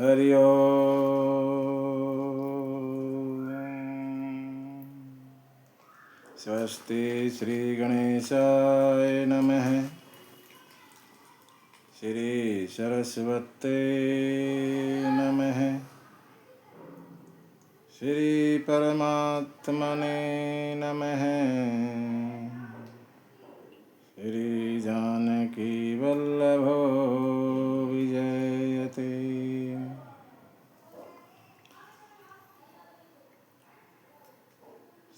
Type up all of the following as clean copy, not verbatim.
हरि ओम। स्वस्ति श्री गणेशाय नमः। श्री सरस्वते नमः। श्री परमात्मने नमः। श्री जानकी वल्लभो विजयते।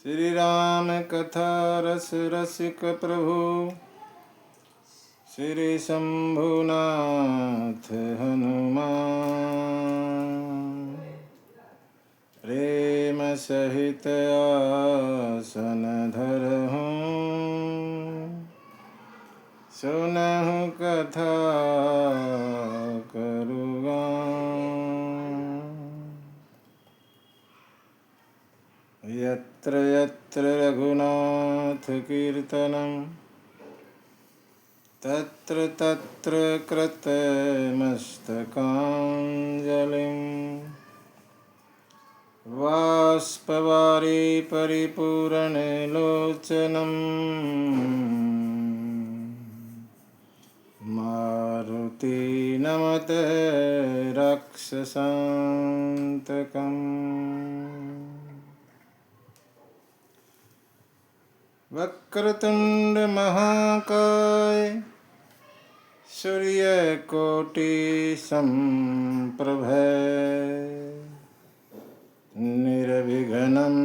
श्री राम कथा रस रसिक प्रभु श्री शंभुनाथ हनुमान। प्रेम सहित आसन धरहूँ सुनहु कथा करुगा। यत्र यत्र रघुनाथ कीर्तनं तत्र तत्र कृतमस्तकाञ्जलिं। बाष्पवारि परिपूरणलोचनं मारुति नमते राक्षसान्तकम्। वक्रतुंड महाकाय सूर्यकोटि समप्रभ निर्विघ्नं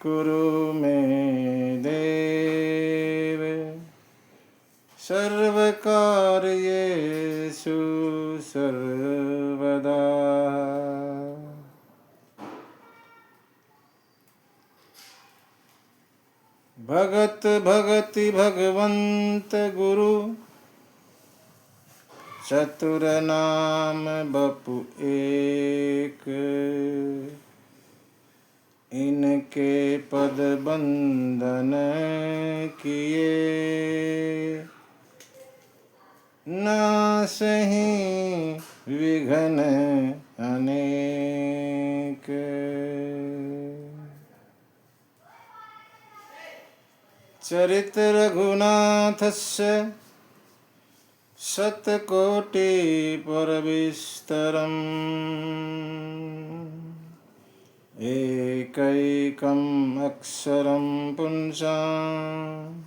कुरु मे देव सर्वकार्येषु सर्वदा। भगत भगति भगवंत गुरु चतुर नाम बपु एक। इनके पद बंदन किए नासहि विघ्न अनेक। चरित रघुनाथस्य शतकोटि परविस्तरम्। एकैकम् अक्षरं पुंसां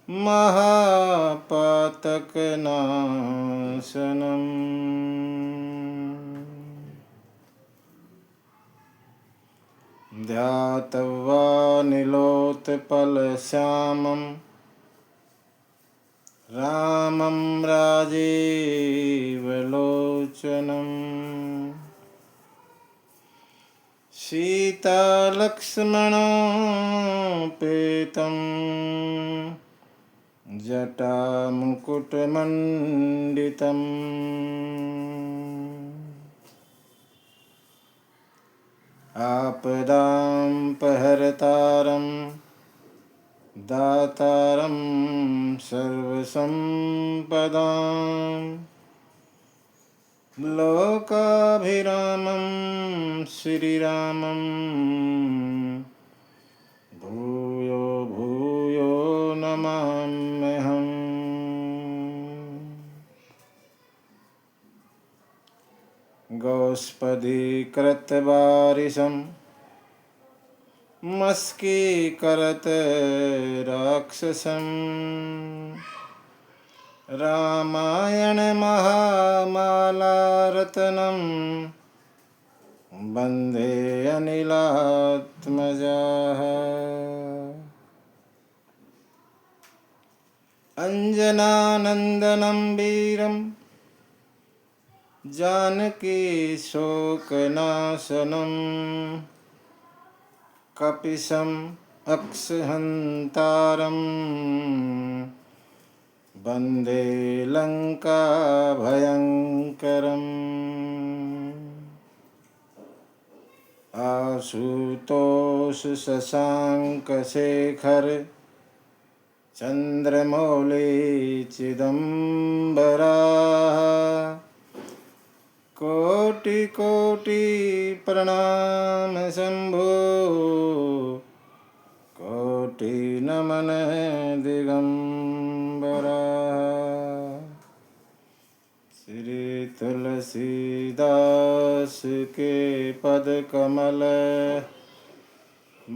महापातकनाशनम्। ध्यात्वानिलोत्पलश्यामं रामं राजीवलोचनं। सीतालक्ष्मणोपेतं जटामुकुटमण्डितम्। आपदापहर्तारं दातारं सर्वसम्पदां। लोकाभिरामं श्रीरामं भूयो भूयो नमाम्यहम्। गोष्पदीकृतवारिशं मस्कीकरत् राक्षसं। रामायण महामालारत्नं वन्दे अनिलात्मजाः। अंजनानन्दनं वीरं जानकी शोकनाशनं। कपिशम् अक्षहन्तारं वन्दे लङ्काभयङ्करम्। आशुतोष शशाङ्कशेखर चन्द्रमौली चिदम्बरा। कोटि कोटि कोटि प्रणाम शंभो, कोटि नमन दिगंबरा। श्री तुलसीदास के पद कमल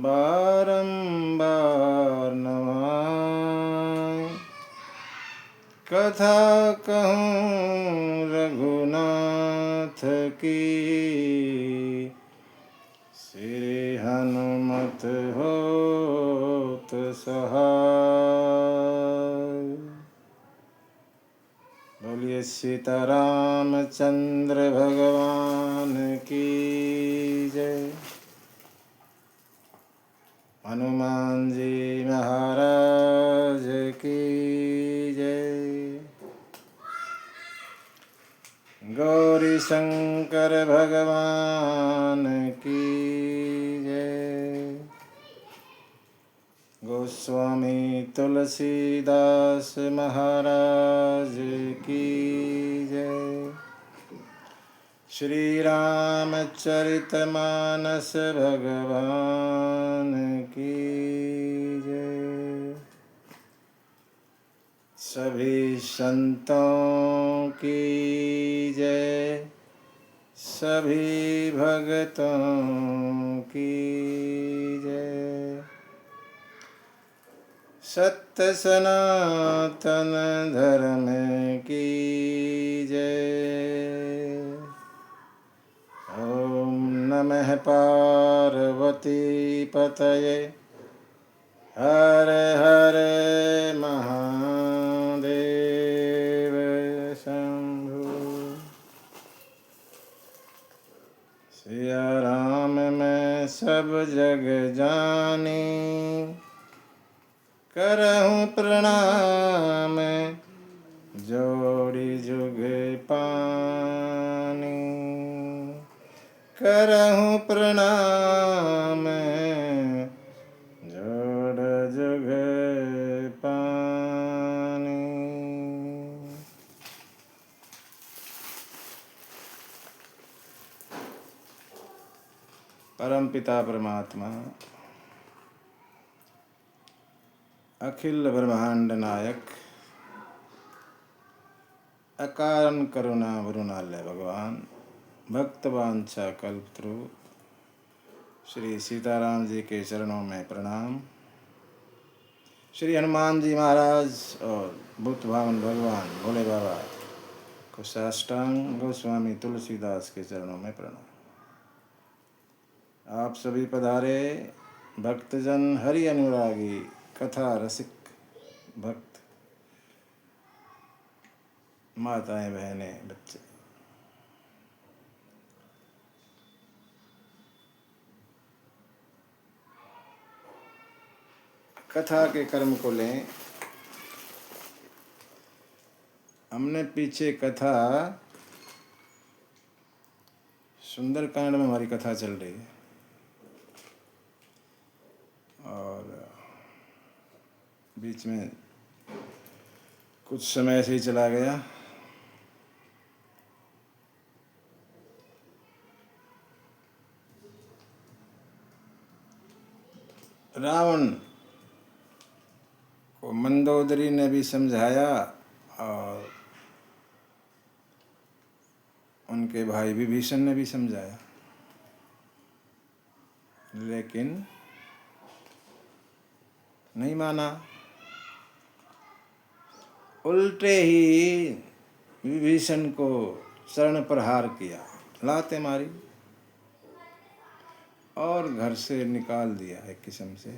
बारंबार नमामि। कथा कहूँ रघुनाथ की, श्री हनुमत होत सहाय। बोलिए सीतारामचंद्र भगवान की जय। हनुमान जी महाराज की जय। गौरी शंकर भगवान की जय। गोस्वामी तुलसीदास महाराज की जय। श्री रामचरितमानस भगवान की जय। सभी संतों की जय, सभी भक्तों की जय। सत्य सनातन धर्म की जय। ओम नमः पार्वती पतये, हर हर महादेव शंभु। सिया राम मैं सब जग जानी, करहूँ प्रणाम जोड़ी जुग पानी। करहूँ प्रणाम जोड़ जुग पानी। परम पिता परमात्मा, अखिल ब्रह्मांड नायक, अकारण करुणा वरुणालय भगवान, भक्तवांछा कल्पतरु श्री सीताराम जी के चरणों में प्रणाम। श्री हनुमान जी महाराज और बुद्ध भावन भगवान भोले बाबा को साष्टांग गोस्वामी तुलसीदास के चरणों में प्रणाम। आप सभी पधारे भक्तजन, हरि अनुरागी, कथा रसिक भक्त, माताएं, बहनें, बच्चे। कथा के कर्म को लें। हमने पीछे कथा, सुंदरकांड में हमारी कथा चल रही है और बीच में कुछ समय ऐसे ही चला गया। रावण को मंदोदरी ने भी समझाया और उनके भाई विभीषण ने भी समझाया, लेकिन नहीं माना। उल्टे ही विभीषण को शरण प्रहार किया, लाते मारी और घर से निकाल दिया एक किस्म से।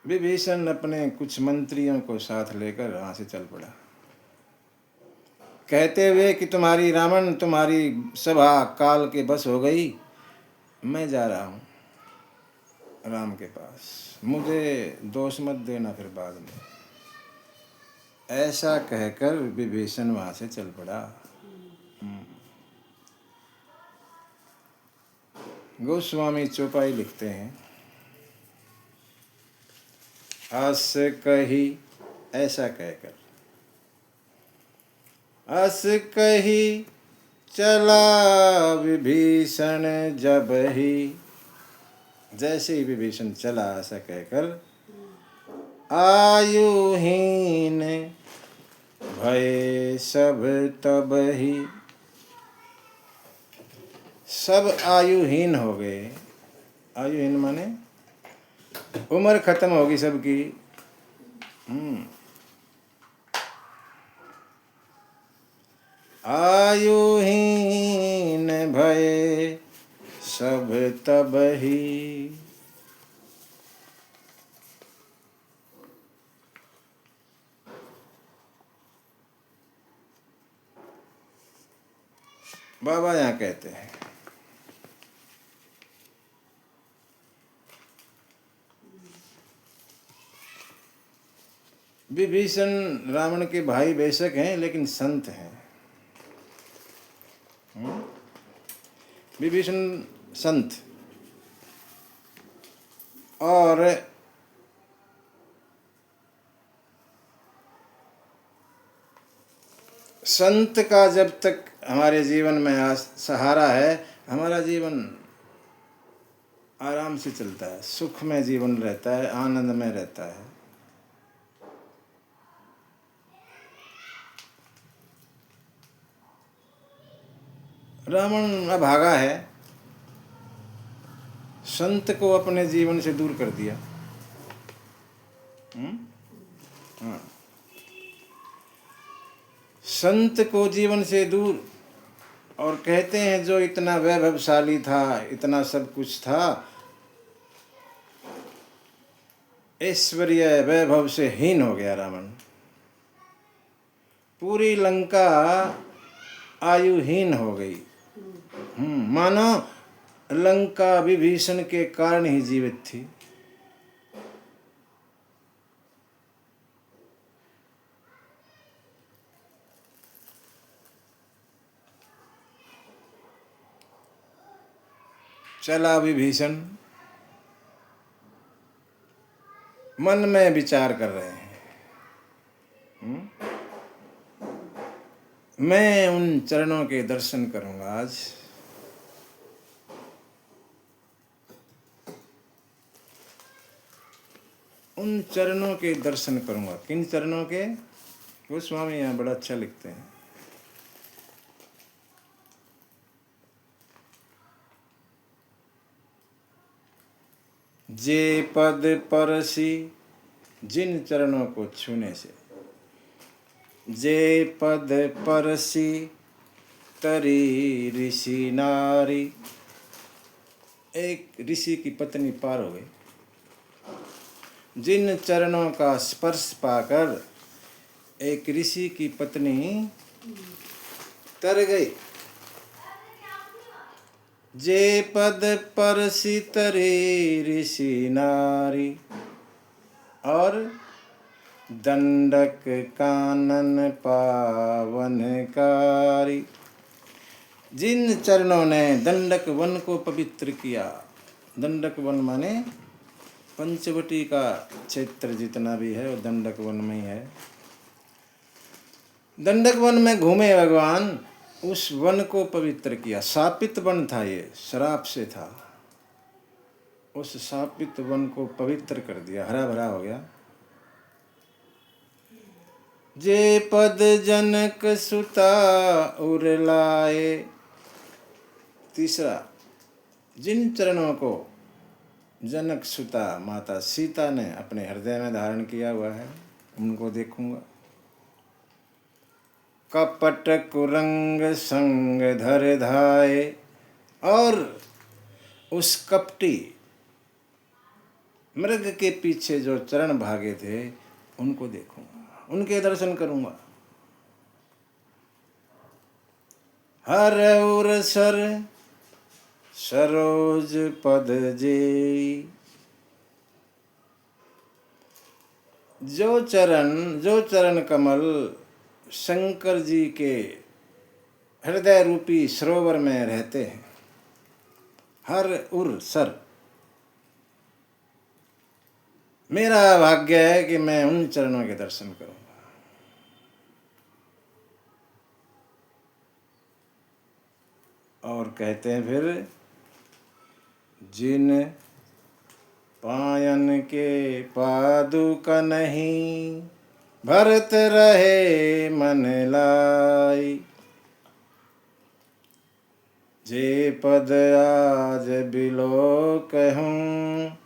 विभीषण अपने कुछ मंत्रियों को साथ लेकर वहां से चल पड़ा, कहते हुए कि तुम्हारी रावण, तुम्हारी सभा काल के बस हो गई, मैं जा रहा हूं राम के पास, मुझे दोष मत देना फिर बाद में। ऐसा कहकर विभीषण वहां से चल पड़ा। गोस्वामी चौपाई लिखते हैं, हस कही ऐसा कहकर अस कही चला विभीषण जब ही, जैसे ही विभीषण चला ऐसा कहकर आयुहीन भय सब तब ही, सब आयुहीन हो गए। आयुहीन माने उम्र खत्म होगी सबकी। आयुहीन भय सब तब ही। बाबा यहाँ कहते हैं विभीषण रावण के भाई बेशक हैं लेकिन संत हैं। विभीषण संत, और संत का जब तक हमारे जीवन में सहारा है, हमारा जीवन आराम से चलता है, सुख में जीवन रहता है, आनंद में रहता है। रावण अभागा है, संत को अपने जीवन से दूर कर दिया। हाँ, संत को जीवन से दूर, और कहते हैं जो इतना वैभवशाली था, इतना सब कुछ था, ऐश्वर्य वैभव से हीन हो गया रावण। पूरी लंका आयुहीन हो गई। मानो लंका विभीषण के कारण ही जीवित थी। चला विभीषण, मन में विचार कर रहे हैं, मैं उन चरणों के दर्शन करूंगा आज। उन चरणों के दर्शन करूंगा। किन चरणों के? वो स्वामी यहाँ बड़ा अच्छा लिखते हैं। जे पद परसी, जिन चरणों को छूने से, जे पद परसी तरी ऋषि नारी। एक ऋषि की पत्नी पार हो गई। जिन चरणों का स्पर्श पाकर एक ऋषि की पत्नी तर गई। जे पद परसी तरे ऋषि नारी, और दंडक कानन पावनकारी। जिन चरणों ने दंडक वन को पवित्र किया। दंडक वन माने पंचवटी का क्षेत्र जितना भी है वो दंडक वन में ही है। दंडक वन में घूमे भगवान, उस वन को पवित्र किया। शापित वन था, ये श्राप से था। उस शापित वन को पवित्र कर दिया, हरा भरा हो गया। जे पद जनक सुता उरलाए। तीसरा, जिन चरणों को जनक सुता माता सीता ने अपने हृदय में धारण किया हुआ है, उनको देखूंगा। कपट कुरंग संग धर धाये, और उस कपटी मृग के पीछे जो चरण भागे थे उनको देखूंगा, उनके दर्शन करूंगा। हर और सर सरोज पद जे। जो चरण कमल शंकर जी के हृदय रूपी सरोवर में रहते हैं। हर उर सर, मेरा भाग्य है कि मैं उन चरणों के दर्शन करूंगा। और कहते हैं फिर, जिन पायन के पादुक नहीं, भरत रहे मन लाई। जे पद आज बिलो कहूँ,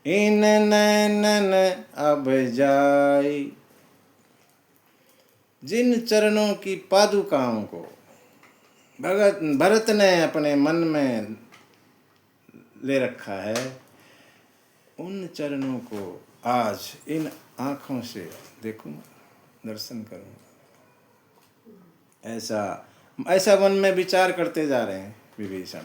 इन नैनन अब जाई। जिन चरणों की पादुकाओं को भरत ने अपने मन में ले रखा है, उन चरणों को आज इन आँखों से देखूंगा, दर्शन करूंगा। ऐसा मन में विचार करते जा रहे हैं विभीषण।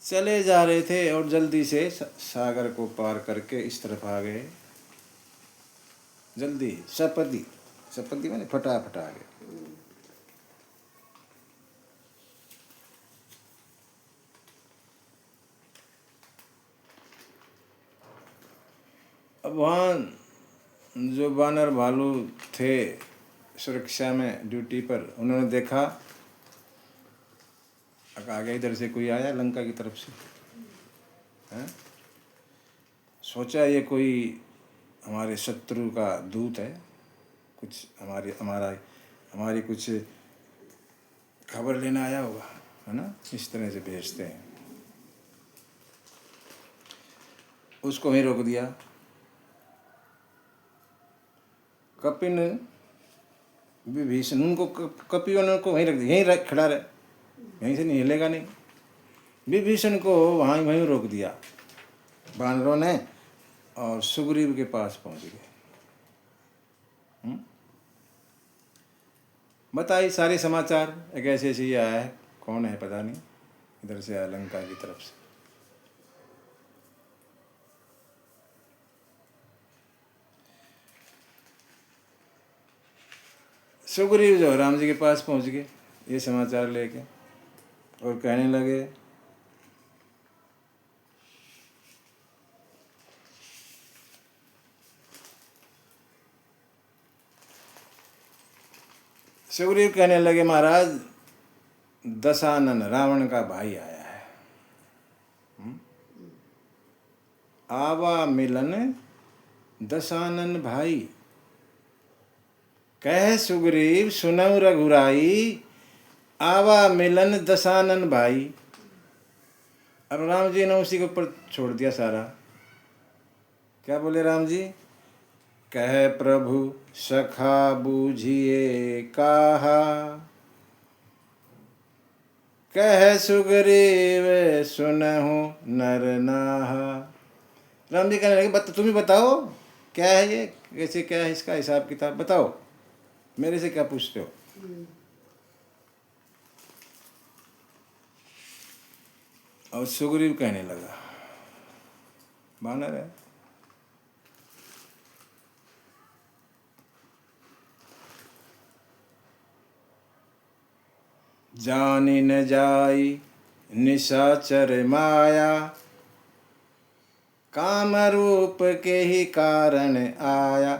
चले जा रहे थे और जल्दी से सागर को पार करके इस तरफ आ गए। जल्दी, सपदी मैंने फटाफट आ गए। अब वहाँ जो बानर भालू थे सुरक्षा में ड्यूटी पर, उन्होंने देखा आगे इधर से कोई आया लंका की तरफ से, हैं? सोचा ये कोई हमारे शत्रु का दूत है, कुछ हमारी कुछ खबर लेना आया होगा, है ना। इस तरह से भेजते हैं। उसको ही रोक दिया। कपिन विभीषण उनको कपियों को वहीं रख दिया, यहीं खड़ा रहे, यहीं से नहीं हिलेगा नहीं। विभीषण को वहीं रोक दिया बानरों ने, और सुग्रीव के पास पहुंच गए। बताइए सारे समाचार। एक ऐसे ही आया है, कौन है पता नहीं, इधर से आया लंका की तरफ से। सुग्रीव जो राम जी के पास पहुंच गए ये समाचार लेके, और कहने लगे, सुग्रीव कहने लगे, महाराज दशानन रावण का भाई आया है। आवा मिलन दशानन भाई, कह सुग्रीव सुनऊ रघुराई, आवा मिलन दशानन भाई। अब राम जी ने उसी के ऊपर छोड़ दिया सारा। क्या बोले राम जी? कह प्रभु सखा बूझिए काहा, कह सुग्रीव सुनहु नर नाहा। राम जी कहने लगे, तुम ही बताओ क्या है ये, कैसे क्या है इसका हिसाब किताब बताओ, मेरे से क्या पूछते हो। और सुग्रीव कहने लगा, बानर है, जानी न जाई निशाचर माया, काम रूप के ही कारण आया।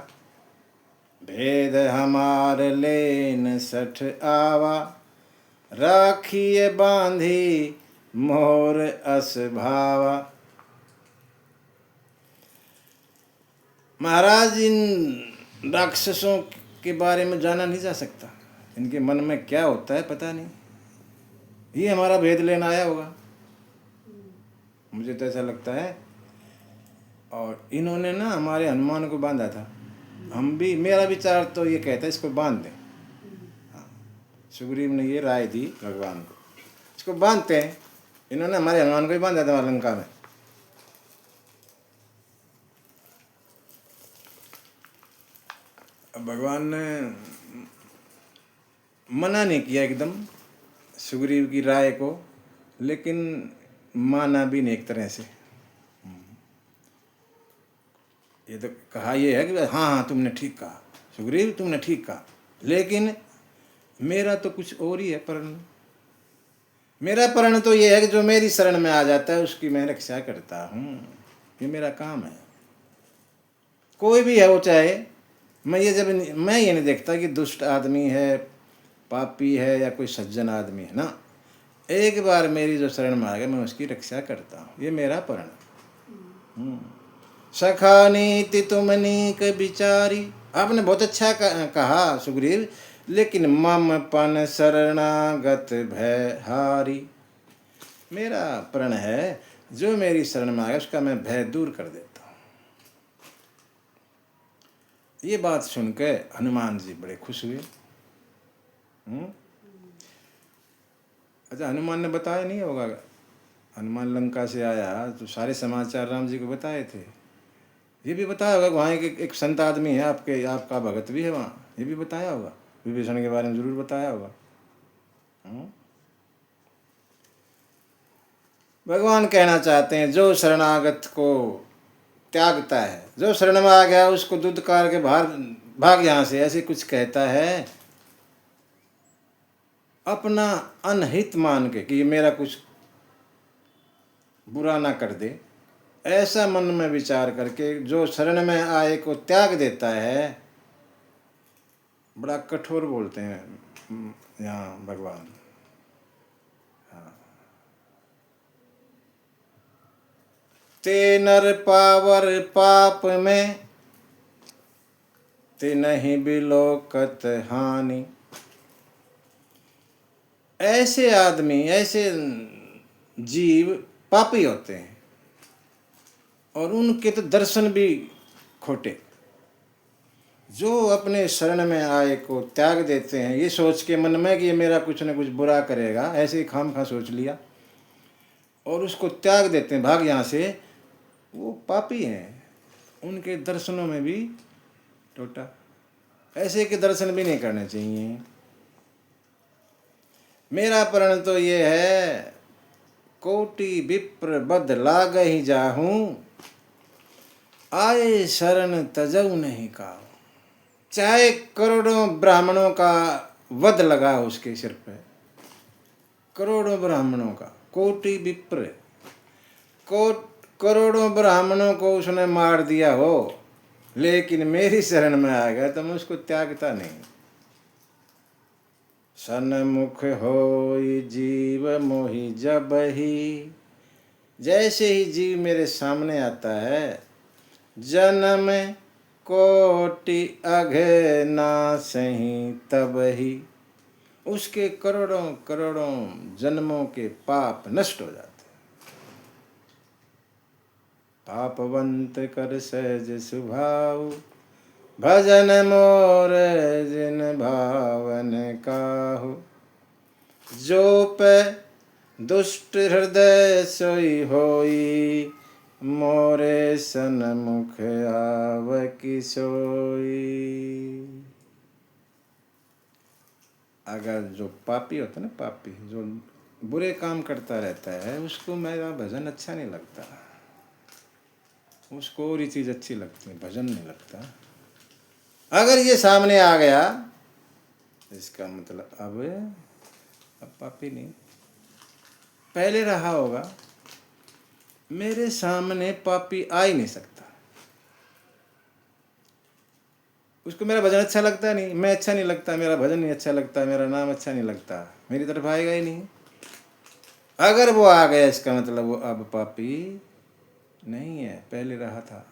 भेद हमार लेन सठ आवा, राखिए बांधी मोर अस भावा। महाराज इन राक्षसों के बारे में जाना नहीं जा सकता, इनके मन में क्या होता है पता नहीं, ये हमारा भेद लेना आया होगा, मुझे तो ऐसा लगता है। और इन्होंने ना हमारे हनुमान को बांधा था, हम भी, मेरा विचार तो ये कहता है इसको बांध दें। हाँ, सुग्रीव ने ये राय दी भगवान को, इसको बांधते हैं। इन्होंने हमारे हनुमान को ही बांधा था लंका में। अब भगवान ने मना नहीं किया एकदम सुग्रीव की राय को, लेकिन माना भी नहीं एक तरह से। ये तो कहा ये है कि हाँ हाँ तुमने ठीक कहा, सुग्रीव तुमने ठीक कहा, लेकिन मेरा तो कुछ और ही है प्रण। मेरा प्रण तो ये है कि जो मेरी शरण में आ जाता है उसकी मैं रक्षा करता हूँ, ये मेरा काम है। कोई भी है वो, चाहे मैं ये नहीं देखता कि दुष्ट आदमी है, पापी है या कोई सज्जन आदमी है ना, एक बार मेरी जो शरण में आ गया मैं उसकी रक्षा करता हूँ, ये मेरा प्रण। सखा नीति तुम नीक विचारी, आपने बहुत अच्छा कहा सुग्रीव, लेकिन मम पन शरणागत भय हारी। मेरा प्रण है जो मेरी शरण में आ गया उसका मैं भय दूर कर देता हूँ। ये बात सुनकर हनुमान जी बड़े खुश हुए। अच्छा, हनुमान ने बताया नहीं होगा, हनुमान लंका से आया तो सारे समाचार राम जी को बताए थे। ये भी बताया होगा वहाँ एक संत आदमी है आपका भगत भी है वहाँ, ये भी बताया होगा, विभीषण के बारे में जरूर बताया होगा। भगवान कहना चाहते हैं जो शरणागत को त्यागता है, जो शरण में आ गया उसको दुत्कार के बाहर भाग यहाँ से, ऐसे कुछ कहता है अपना अनहित मान के कि ये मेरा कुछ बुरा ना कर दे, ऐसा मन में विचार करके जो शरण में आए को त्याग देता है। बड़ा कठोर बोलते हैं यहाँ भगवान। ते नर पावर पाप में, ते नहीं बिलोकत हानि। ऐसे आदमी, ऐसे जीव पापी होते हैं और उनके तो दर्शन भी खोटे। जो अपने शरण में आए को त्याग देते हैं ये सोच के मन में कि ये मेरा कुछ न कुछ बुरा करेगा, ऐसे ही खामखा सोच लिया और उसको त्याग देते हैं भाग यहाँ से, वो पापी हैं, उनके दर्शनों में भी टोटा। ऐसे के दर्शन भी नहीं करने चाहिए। मेरा प्रण तो ये है कोटि विप्र बद लाग ही जाहूं, आए शरण तजऊ नहीं काहू। चाहे करोड़ों ब्राह्मणों का वध लगा उसके सिर पे, करोड़ों ब्राह्मणों का, कोटि विप्र, करोड़ों ब्राह्मणों को उसने मार दिया हो, लेकिन मेरी शरण में आ गया तो मैं उसको त्यागता नहीं। सन्मुख होई जीव मोहि जब ही, जैसे ही जीव मेरे सामने आता है, जन्म कोटि अघे नासहि तब ही, उसके करोड़ों करोड़ों जन्मों के पाप नष्ट हो जाते। पापवंत कर सहज सुभाव, भजन मोर जिन भावन काहू। जो पे दुष्ट हृदय सोई होई, मोरे सन्मुख आव की सोई। अगर जो पापी होता है ना, पापी जो बुरे काम करता रहता है, उसको मेरा भजन अच्छा नहीं लगता, उसको और ही चीज़ अच्छी लगती है, भजन नहीं लगता। अगर ये सामने आ गया इसका मतलब अब पापी नहीं, पहले रहा होगा, मेरे सामने पापी आ ही नहीं सकता। उसको मेरा भजन अच्छा लगता नहीं, मैं अच्छा नहीं लगता, मेरा भजन नहीं अच्छा लगता, मेरा नाम अच्छा नहीं लगता, मेरी तरफ आएगा ही नहीं। अगर वो आ गया इसका मतलब वो अब पापी नहीं है, पहले रहा था,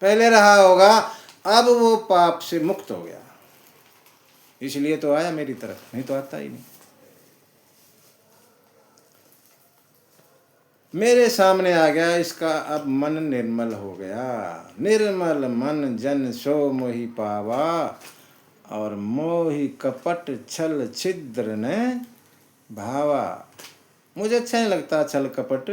पहले रहा होगा, अब वो पाप से मुक्त हो गया, इसलिए तो आया मेरी तरफ, नहीं तो आता ही नहीं। मेरे सामने आ गया, इसका अब मन निर्मल हो गया। निर्मल मन जन सो मोहि पावा, और मोहि कपट छल छिद्र ने भावा। मुझे अच्छा नहीं लगता छल कपट,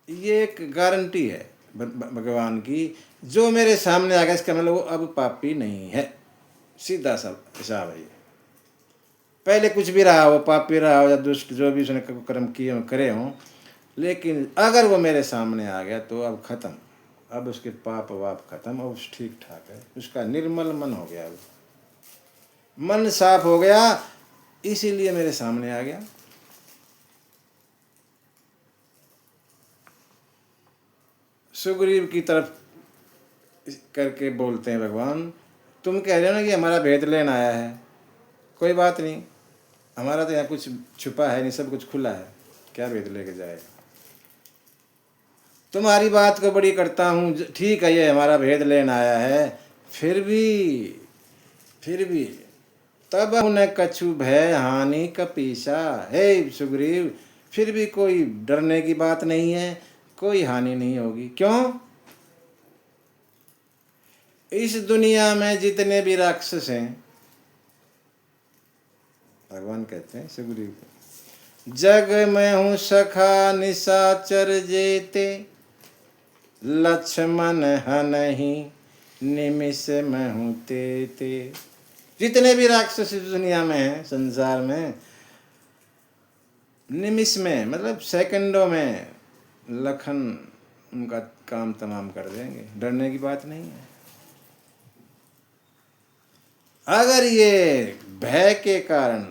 ये एक गारंटी है भगवान की। जो मेरे सामने आ गया इसका मतलब वो अब पापी नहीं है, सीधा सा हिसाब है। पहले कुछ भी रहा हो, पापी रहा हो या दुष्ट, जो भी उसने कर्म किए हो करे हों, लेकिन अगर वो मेरे सामने आ गया तो अब खत्म, अब उसके पाप वाप खत्म, अब ठीक ठाक है, उसका निर्मल मन हो गया, मन साफ हो गया, इसीलिए मेरे सामने आ गया। सुग्रीव की तरफ करके बोलते हैं भगवान, तुम कह रहे हो ना कि हमारा भेद लेना आया है, कोई बात नहीं, हमारा तो यहाँ कुछ छुपा है नहीं, सब कुछ खुला है, क्या भेद लेके जाए। तुम्हारी बात को बड़ी करता हूँ, ठीक है ये हमारा भेद लेना आया है, फिर भी तब न कछु भय हानि कपीसा। हे सुग्रीव, फिर भी कोई डरने की बात नहीं है, कोई हानि नहीं होगी। क्यों? इस दुनिया में जितने भी राक्षस हैं, भगवान कहते हैं सुग्रीव को, जग में हूँ सखा निशाचर जेते, लक्ष्मण हनहि निमिष में हूँ तेते। जितने भी राक्षस इस दुनिया में हैं, संसार में, निमिष में मतलब सेकंडों में लखन उनका काम तमाम कर देंगे, डरने की बात नहीं है। अगर ये भय के कारण,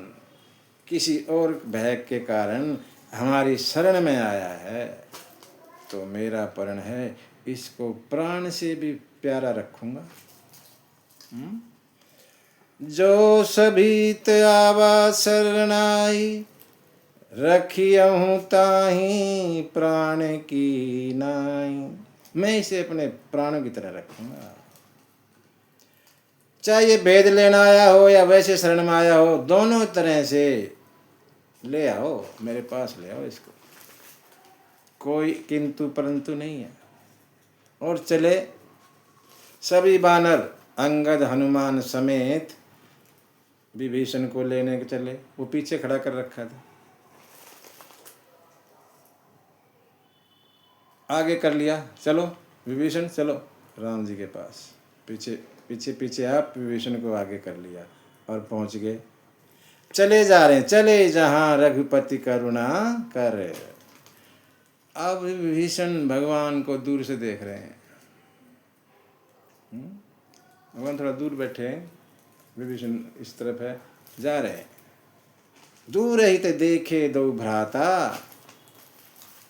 किसी और भय के कारण हमारी शरण में आया है, तो मेरा प्रण है, इसको प्राण से भी प्यारा रखूंगा। जो सभीत आवा शरणाई, रखियहूँ ताही प्राण की नाई। मैं इसे अपने प्राणों की तरह रखूंगा, चाहे ये भेद लेना आया हो या वैसे शरण में आया हो, दोनों तरह से ले आओ, मेरे पास ले आओ इसको, कोई किंतु परंतु नहीं है। और चले सभी बानर अंगद हनुमान समेत विभीषण को लेने के चले, वो पीछे खड़ा कर रखा था, आगे कर लिया, चलो विभीषण चलो राम जी के पास, पीछे पीछे पीछे आप विभीषण को आगे कर लिया और पहुंच गए। चले जा रहे हैं, चले जहां रघुपति करुणा कर। अब विभीषण भगवान को दूर से देख रहे हैं, भगवान थोड़ा दूर बैठे हैं, विभीषण इस तरफ है, जा रहे हैं। दूर ही ते देखे दो भ्राता,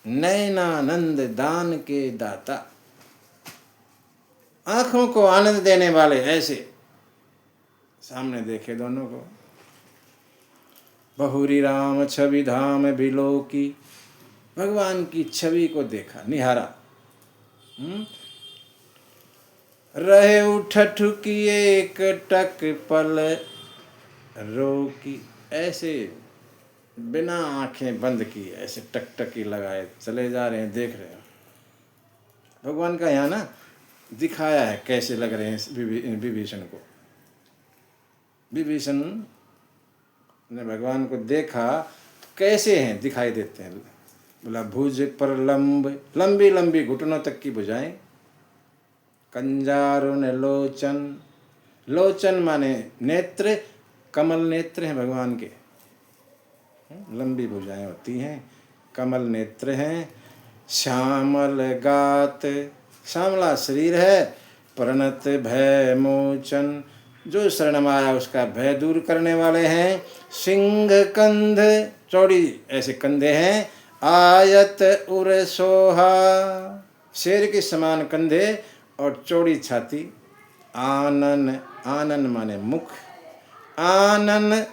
नयनानंद दान के दाता। आंखों को आनंद देने वाले ऐसे सामने देखे दोनों को। बहुरी राम छवि धाम बिलो की, भगवान की छवि को देखा, निहारा। रहे उठठ की एक टक पल रोकी, ऐसे बिना आंखें बंद की ऐसे टकटकी लगाए चले जा रहे हैं, देख रहे हैं। भगवान का यहाँ ना दिखाया है कैसे लग रहे हैं विभीषण को। विभीषण ने भगवान को देखा कैसे हैं, दिखाई देते हैं। बोला भुज पर लंबी लंबी घुटनों तक की भुजाएं, कंजारुन लोचन, लोचन माने नेत्र, कमल नेत्र हैं भगवान के, लंबी भुजाएं होती हैं, कमल नेत्र हैं। श्यामल गात, श्यामला शरीर है। प्रणत भय मोचन, जो शरण में आया उसका भय दूर करने वाले हैं। सिंह कंध, चौड़ी ऐसे कंधे हैं। आयत उर सोहा, शेर के समान कंधे और चौड़ी छाती। आनन, आनन माने मुख। आनन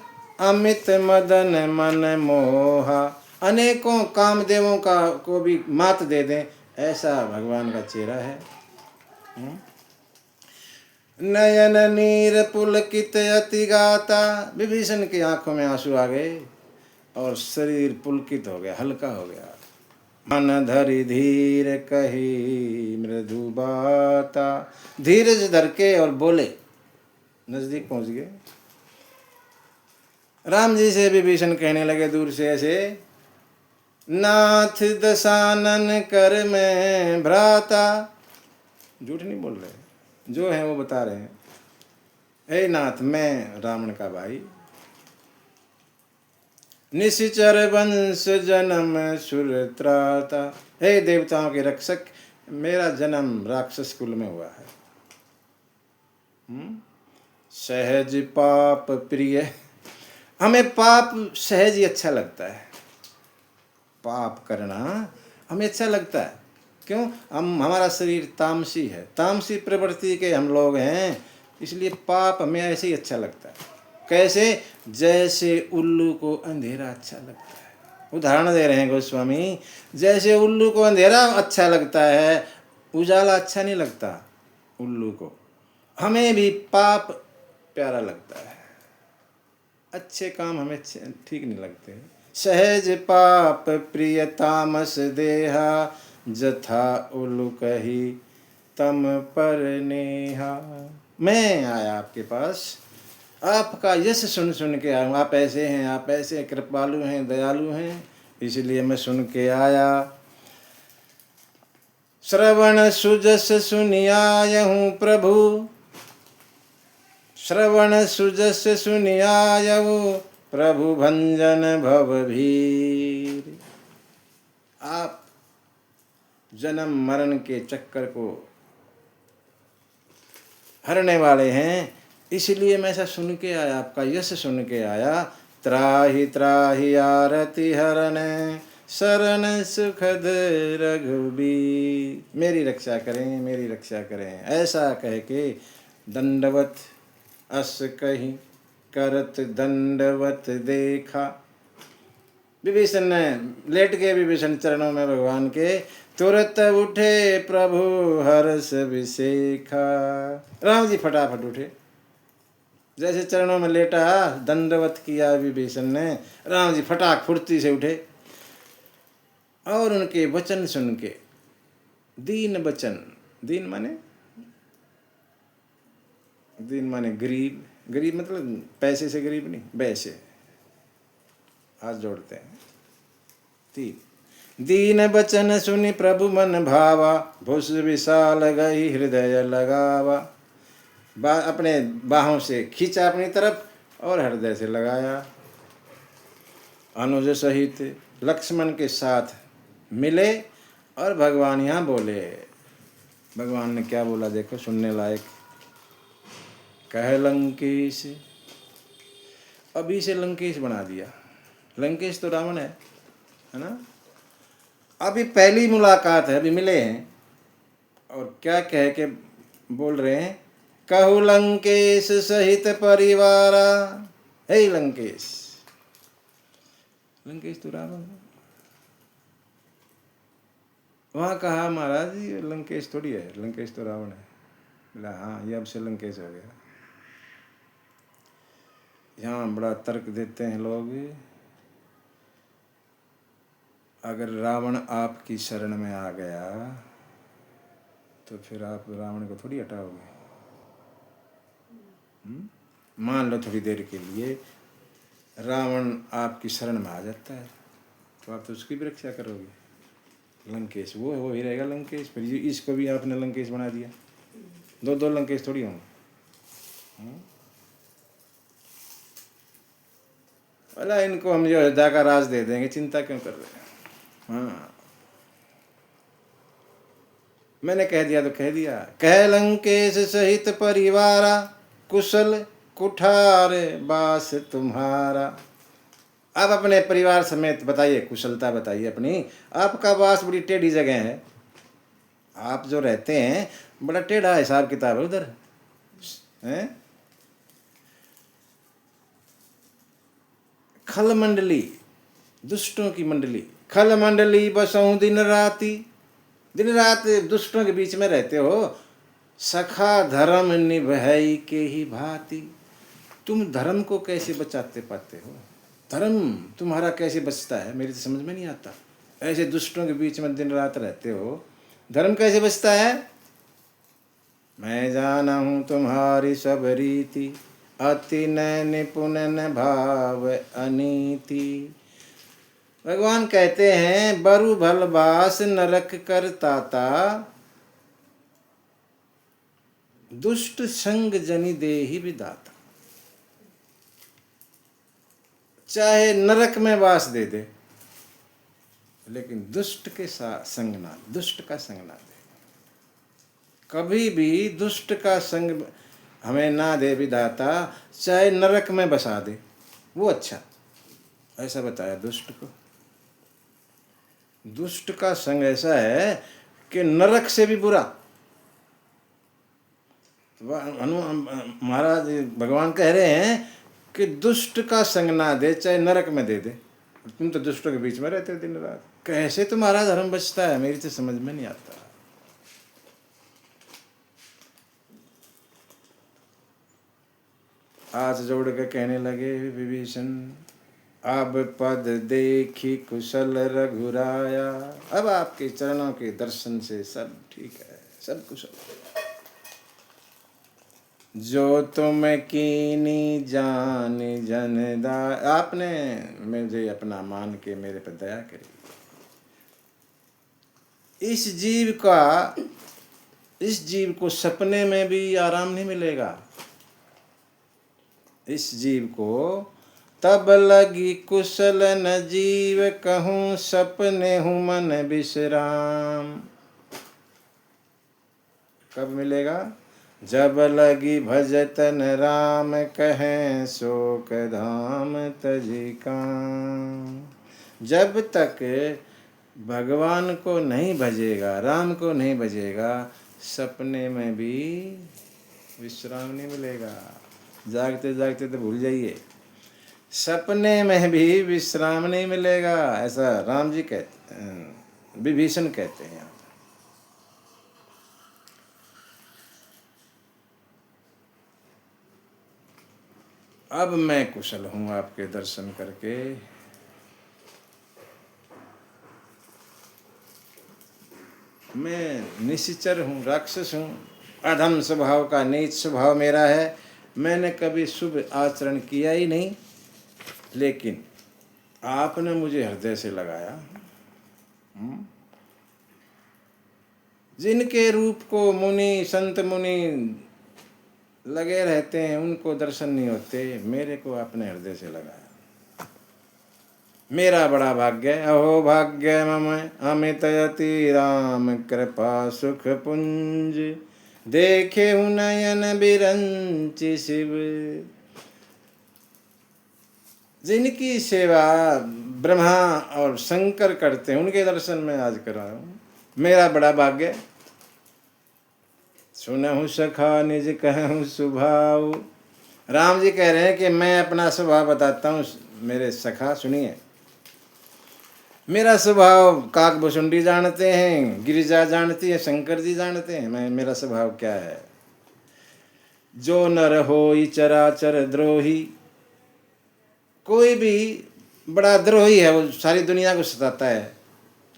अमित मदन मन मोहा, अनेकों कामदेवों का को भी मात दे दें ऐसा भगवान का चेहरा है। नयन नीर पुलकित अति गाता, विभीषण की आंखों में आंसू आ गए और शरीर पुलकित हो गया, हल्का हो गया। मन धरि धीर कही मृदु बाता, धीरज धर के और बोले, नजदीक पहुंच गए। राम जी से विभीषण कहने लगे दूर से ऐसे, नाथ दशानन कर में भ्राता, झूठ नहीं बोल रहे, जो है वो बता रहे हैं। हे नाथ, मैं रावण का भाई, निशिचर वंश जन्म सुर त्राता, हे देवताओं के रक्षक, मेरा जन्म राक्षस कुल में हुआ है। सहज पाप प्रिय, हमें पाप सहज ही अच्छा लगता है। पाप करना हमें अच्छा लगता है। क्यों? हमारा शरीर तामसी है, तामसी प्रवृत्ति के हम लोग हैं, इसलिए पाप हमें ऐसे ही अच्छा लगता है। कैसे? जैसे उल्लू को अंधेरा अच्छा लगता है। उदाहरण दे रहे हैं गोस्वामी, जैसे उल्लू को अंधेरा अच्छा लगता है, उजाला अच्छा नहीं लगता उल्लू को, हमें भी पाप प्यारा लगता है। अच्छे काम हमें ठीक नहीं लगते। सहज पाप प्रिय तामस देहा, जथा उल्लू कही तम पर नेहा। मैं आया आपके पास, आपका यश सुन सुन के आया हूँ। आप ऐसे हैं, आप ऐसे कृपालु हैं, दयालु हैं, इसलिए मैं सुन के आया। श्रवण सुजस सुनियायहूँ प्रभु, श्रवण सुजस सुनियायहूँ प्रभु भंजन भवभीर। आप जन्म मरण के चक्कर को हरने वाले हैं, इसलिए मैं ऐसा सुन के आया, आपका यश सुन के आया। त्राहि त्राहि आरति हरण, शरण सुखद रघुबीर। मेरी रक्षा करें, मेरी रक्षा करें, ऐसा कह के दंडवत अस कही करत दंडवत देखा। विभीषण ने लेट के विभीषण चरणों में भगवान के तुरंत उठे प्रभु हर्ष विशेखा। राम जी फटाफट उठे, जैसे चरणों में लेटा दंडवत किया विभीषण ने, राम जी फटाक फुर्ती से उठे और उनके वचन सुन के, दीन वचन, दीन माने गरीब, गरीब मतलब पैसे से गरीब नहीं, वैसे हाथ जोड़ते हैं। दीन बचन सुनि प्रभु मन भावा, भुस विशाल गई हृदय लगावा। अपने बाहों से खींचा अपनी तरफ और हृदय से लगाया। अनुज सहित लक्ष्मण के साथ मिले और भगवान यहाँ बोले। भगवान ने क्या बोला देखो, सुनने लायक। कह लंकेश, अभी से लंकेश बना दिया। लंकेश तो रावण है ना। अभी पहली मुलाकात है, अभी मिले हैं और क्या कह के बोल रहे हैं, कहु लंकेश सहित परिवारा। हे लंकेश, लंकेश तो रावण है। वहां कहा महाराज ये लंकेश थोड़ी है, लंकेश तो रावण है। बोला हाँ, ये अब से लंकेश हो गया। यहाँ बड़ा तर्क देते हैं लोग, अगर रावण आपकी शरण में आ गया तो फिर आप रावण को थोड़ी हटाओगे। मान लो थोड़ी देर के लिए रावण आपकी शरण में आ जाता है तो आप तो उसकी भी रक्षा करोगे। लंकेश वो ही रहेगा लंकेश। फिर इसको भी आपने लंकेश बना दिया, दो लंकेश थोड़ी होंगे। बोला इनको हम जो अयोध्या का राज दे देंगे, चिंता क्यों कर रहे हैं। हाँ, मैंने कह दिया तो कह दिया। कह लंकेश सहित परिवारा, कुशल कुठार बास तुम्हारा। आप अपने परिवार समेत बताइए, कुशलता बताइए अपनी। आपका वास बड़ी टेढ़ी जगह है, आप जो रहते हैं बड़ा टेढ़ा हिसाब किताब है उधर है। खल मंडली, दुष्टों की मंडली। खल मंडली बसऊं दिन राती, दिन रात दुष्टों के बीच में रहते हो। सखा धर्म निभई के ही भांति। तुम धर्म को कैसे बचाते पाते हो, धर्म तुम्हारा कैसे बचता है, मेरी तो समझ में नहीं आता। ऐसे दुष्टों के बीच में दिन रात रहते हो, धर्म कैसे बचता है। मैं जाना हूँ तुम्हारी सब रीति, अति न निपुण न भाव अनीति। भगवान कहते हैं बरु भल बास नरक करताता, दुष्ट संग जनि देहि विदाता। चाहे नरक में वास दे दे, लेकिन दुष्ट के संग ना, दुष्ट का संग ना दे। कभी भी दुष्ट का संग हमें ना दे विधाता, चाहे नरक में बसा दे वो अच्छा, ऐसा बताया दुष्ट को। दुष्ट का संग ऐसा है कि नरक से भी बुरा। महाराज भगवान कह रहे हैं कि दुष्ट का संग ना दे, चाहे नरक में दे दे। तुम तो दुष्टों के बीच में रहते हो दिन रात, कैसे तुम्हारा धर्म बचता है, मेरी तो समझ में नहीं आता। हाथ जोड़ के कहने लगे विभीषण, अब पद देखी कुशल रघुराया। अब आपके चरणों के दर्शन से सब ठीक है, सब कुशल। जो तुम कीनी जान जनदा, आपने मुझे अपना मान के मेरे पर दया करी। इस जीव को सपने में भी आराम नहीं मिलेगा। इस जीव को तब लगी कुशल न जीव, कहूँ सपने हूँ मन विश्राम। कब मिलेगा? जब लगी भजतन राम, कहें शोक धाम तजी काम। जब तक भगवान को नहीं भजेगा, राम को नहीं भजेगा, सपने में भी विश्राम नहीं मिलेगा। जागते जागते तो भूल जाइए, सपने में भी विश्राम नहीं मिलेगा, ऐसा राम जी कहते, विभीषण कहते हैं। अब मैं कुशल हूँ आपके दर्शन करके। मैं निश्चर हूँ, राक्षस हूँ, अधम स्वभाव का नीच स्वभाव मेरा है। मैंने कभी शुभ आचरण किया ही नहीं, लेकिन आपने मुझे हृदय से लगाया। जिनके रूप को मुनि संत मुनि लगे रहते हैं, उनको दर्शन नहीं होते, मेरे को आपने हृदय से लगाया। मेरा बड़ा भाग्य, अहो भाग्य मम अमित अति राम कृपा सुख पुंज, देखे नयन बिरंचि शिव। जिनकी सेवा ब्रह्मा और शंकर करते हैं, उनके दर्शन में आज कर रहा हूँ। मेरा बड़ा भाग्य। सुनहु सखा निज कहूँ स्वभाव। राम जी कह रहे हैं कि मैं अपना स्वभाव बताता हूँ मेरे सखा, सुनिए। मेरा स्वभाव काकभुसुंडी जानते हैं, गिरिजा जानती है, शंकर जी जानते हैं मेरा स्वभाव क्या है। जो नर होई चराचर द्रोही, कोई भी बड़ा द्रोही है, वो सारी दुनिया को सताता है,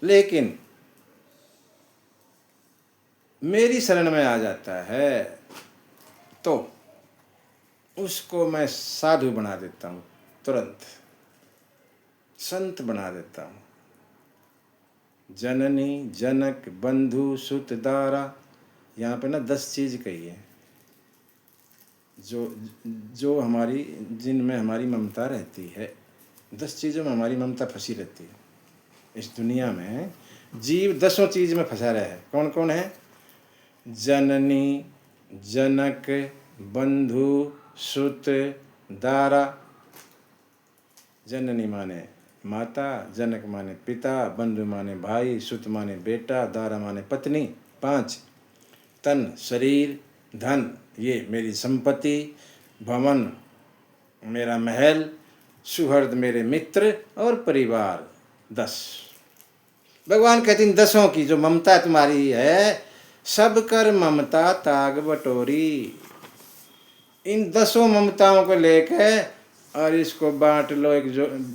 लेकिन मेरी शरण में आ जाता है तो उसको मैं साधु बना देता हूँ, तुरंत संत बना देता हूँ। जननी जनक बंधु सुत दारा, यहाँ पे ना 10 चीज कही है जो हमारी, जिनमें हमारी ममता रहती है। 10 चीज़ों में हमारी ममता फंसी रहती है। इस दुनिया में जीव 10 चीज में फंसा रहा है। कौन कौन है? जननी जनक बंधु सुत दारा। जननी माने माता, जनक माने पिता, बंधु माने भाई, सुत माने बेटा, दारा माने पत्नी। 5 तन शरीर धन, ये मेरी संपत्ति, भवन मेरा महल, सुहृद मेरे मित्र, और परिवार 10। भगवान कहते हैं 10 की जो ममता तुम्हारी है, सब कर ममता ताग बटोरी। इन 10 ममताओं को लेके और इसको बांट लो, एक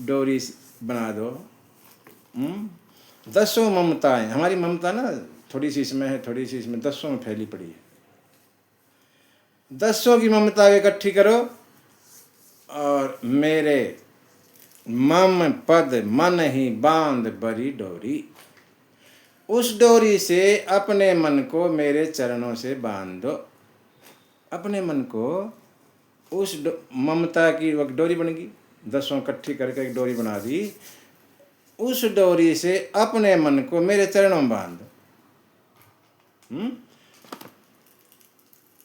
डोरी बना दो। 10 ममताएं, हमारी ममता ना थोड़ी सी इसमें है, थोड़ी सी इसमें, 10 में फैली पड़ी है। 10 की ममता इकट्ठी करो और मेरे मम पद मन ही बांध बरी डोरी। उस डोरी से अपने मन को मेरे चरणों से बांध दो। अपने मन को उस ममता की एक डोरी बनेगी, 10 इकट्ठी करके एक डोरी बना दी। उस डोरी से अपने मन को मेरे चरणों में बांध दो।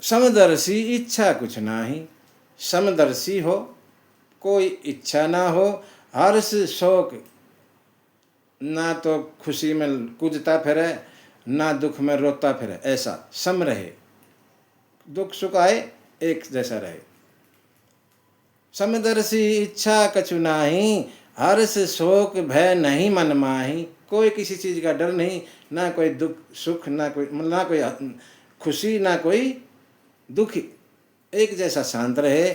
समदर्शी इच्छा कुछ नाही, समदर्शी हो, कोई इच्छा ना हो, हर्ष शोक, ना तो खुशी में कूदता फिरे ना दुख में रोता फिरे, ऐसा सम रहे, दुख सुख आए एक जैसा रहे। समदर्शी इच्छा कछु नाही, हर्ष शोक भय नहीं मन माही, कोई किसी चीज का डर नहीं, ना कोई दुख सुख, ना कोई खुशी, ना कोई दुखी, एक जैसा शांत रहे।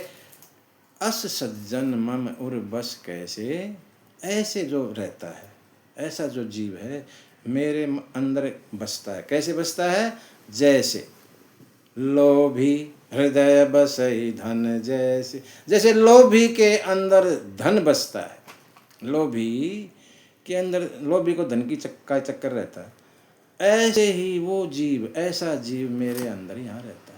अस सज्जन मम उर बस कैसे, ऐसे जो रहता है, ऐसा जो जीव है मेरे अंदर बसता है। कैसे बसता है? जैसे लोभी हृदय बसई धन जैसे, जैसे लोभी के अंदर धन बसता है, लोभी के अंदर, लोभी को धन की चक्कर रहता है, ऐसे ही वो जीव, ऐसा जीव मेरे अंदर यहाँ रहता है।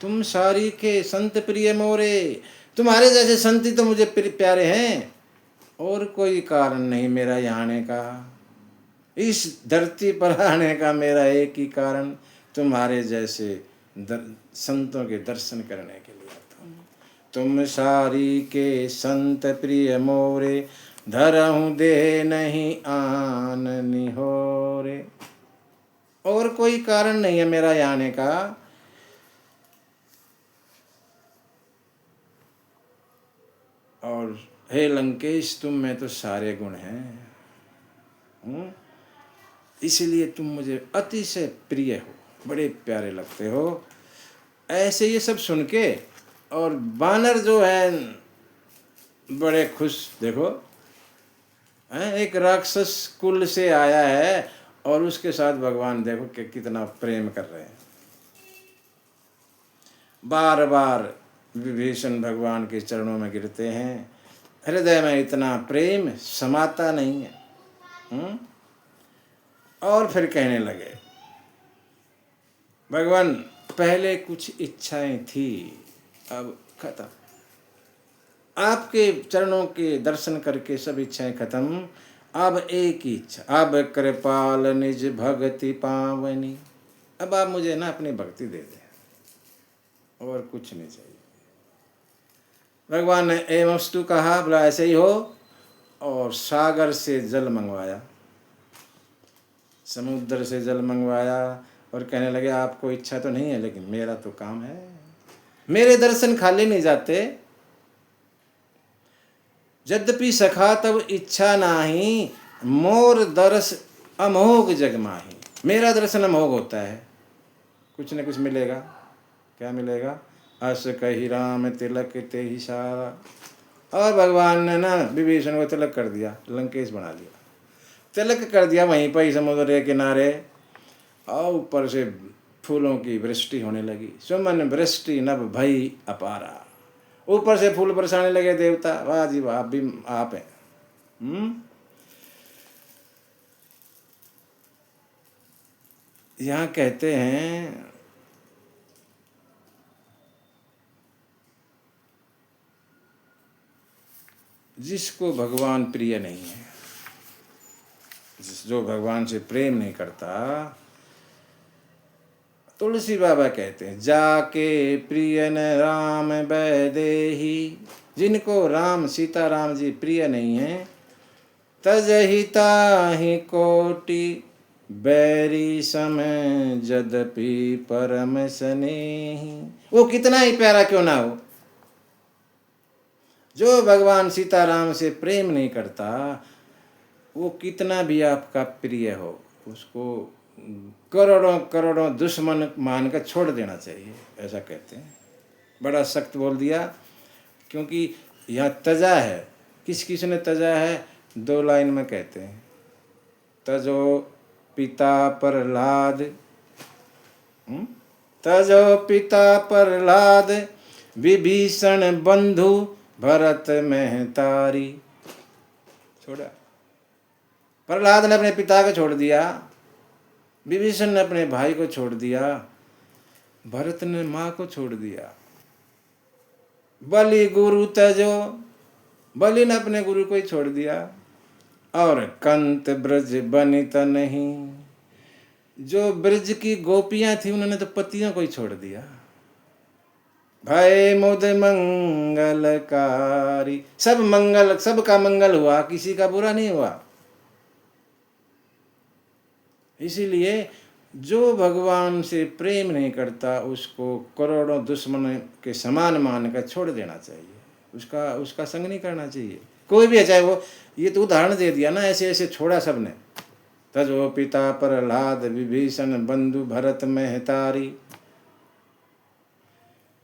तुम सारी के संत प्रिय मोरे, तुम्हारे जैसे संत तो मुझे प्यारे हैं, और कोई कारण नहीं मेरा यहाँ आने का, इस धरती पर आने का मेरा एक ही कारण, तुम्हारे जैसे संतों के दर्शन करने के लिए आता हूँ। तुम सारी के संत प्रिय मोरे, धरहूँ देह नहीं आन निहोरे, और कोई कारण नहीं है मेरा यहाँ आने का। और हे लंकेश, तुम में तो सारे गुण हैं, इसलिए तुम मुझे अतिशय प्रिय हो, बड़े प्यारे लगते हो। ऐसे ये सब सुन के, और बानर जो है बड़े खुश, देखो एक राक्षस कुल से आया है और उसके साथ भगवान देखो कि कितना प्रेम कर रहे हैं। बार बार विभीषण भगवान के चरणों में गिरते हैं, हृदय में इतना प्रेम समाता नहीं है। और फिर कहने लगे, भगवान पहले कुछ इच्छाएं थी, अब खत्म, आपके चरणों के दर्शन करके सब इच्छाएं खत्म, अब एक ही इच्छा, अब कृपाल निज भक्ति पावनी, अब आप मुझे ना अपनी भक्ति दे दें, और कुछ नहीं चाहिए। भगवान ने एवंस्तु कहा, बोला ऐसे ही हो, और सागर से जल मंगवाया, समुद्र से जल मंगवाया, और कहने लगे आपको इच्छा तो नहीं है, लेकिन मेरा तो काम है, मेरे दर्शन खाली नहीं जाते। यद्यपि सखा तब इच्छा नाही, मोर दर्श अमोघ जग माही, मेरा दर्शन अमोघ होता है, कुछ न कुछ मिलेगा। क्या मिलेगा? अस कही राम तिलक ते ही सारा, और भगवान ने ना विभीषण को तिलक कर दिया, लंकेश बना दिया, तिलक कर दिया वहीं पर ही समुद्र के किनारे, और ऊपर से फूलों की वृष्टि होने लगी, सुमन वृष्टि नभ भई अपारा, ऊपर से फूल बरसाने लगे देवता, वाह जी वाह, भी आप हैं। यहाँ कहते हैं, जिसको भगवान प्रिय नहीं है, जो भगवान से प्रेम नहीं करता, तुलसी बाबा कहते हैं, जाके प्रियन राम बैदेही, जिनको राम सीता राम जी प्रिय नहीं है, तजहि ताहि कोटि बैरी समय जदपि परम स्नेही, वो कितना ही प्यारा क्यों ना हो, जो भगवान सीताराम से प्रेम नहीं करता, वो कितना भी आपका प्रिय हो, उसको करोड़ों करोड़ों दुश्मन मानकर छोड़ देना चाहिए, ऐसा कहते हैं। बड़ा सख्त बोल दिया, क्योंकि यहाँ तजा है, किस किस ने तजा है, 2 लाइन में कहते हैं, तजो पिता प्रहलाद, तजो पिता प्रहलाद, विभीषण बंधु भरत महतारी, छोड़ा। प्रहलाद ने अपने पिता को छोड़ दिया, विभीषण ने अपने भाई को छोड़ दिया, भरत ने माँ को छोड़ दिया, बलि गुरु तजो, बलि ने अपने गुरु को ही छोड़ दिया, और कंत ब्रज बनित नहीं, जो ब्रज की गोपियां थी उन्होंने तो पतियों को ही छोड़ दिया। भय मुद मंगलकारी, सब मंगल, सबका मंगल हुआ, किसी का बुरा नहीं हुआ। इसीलिए जो भगवान से प्रेम नहीं करता उसको करोड़ों दुश्मन के समान मानकर छोड़ देना चाहिए, उसका उसका संग नहीं करना चाहिए। कोई भी है, चाहे वो, ये तो उदाहरण दे दिया ना, ऐसे ऐसे छोड़ा सबने। तजो पिता प्रहलाद विभीषण बंधु भरत महतारी,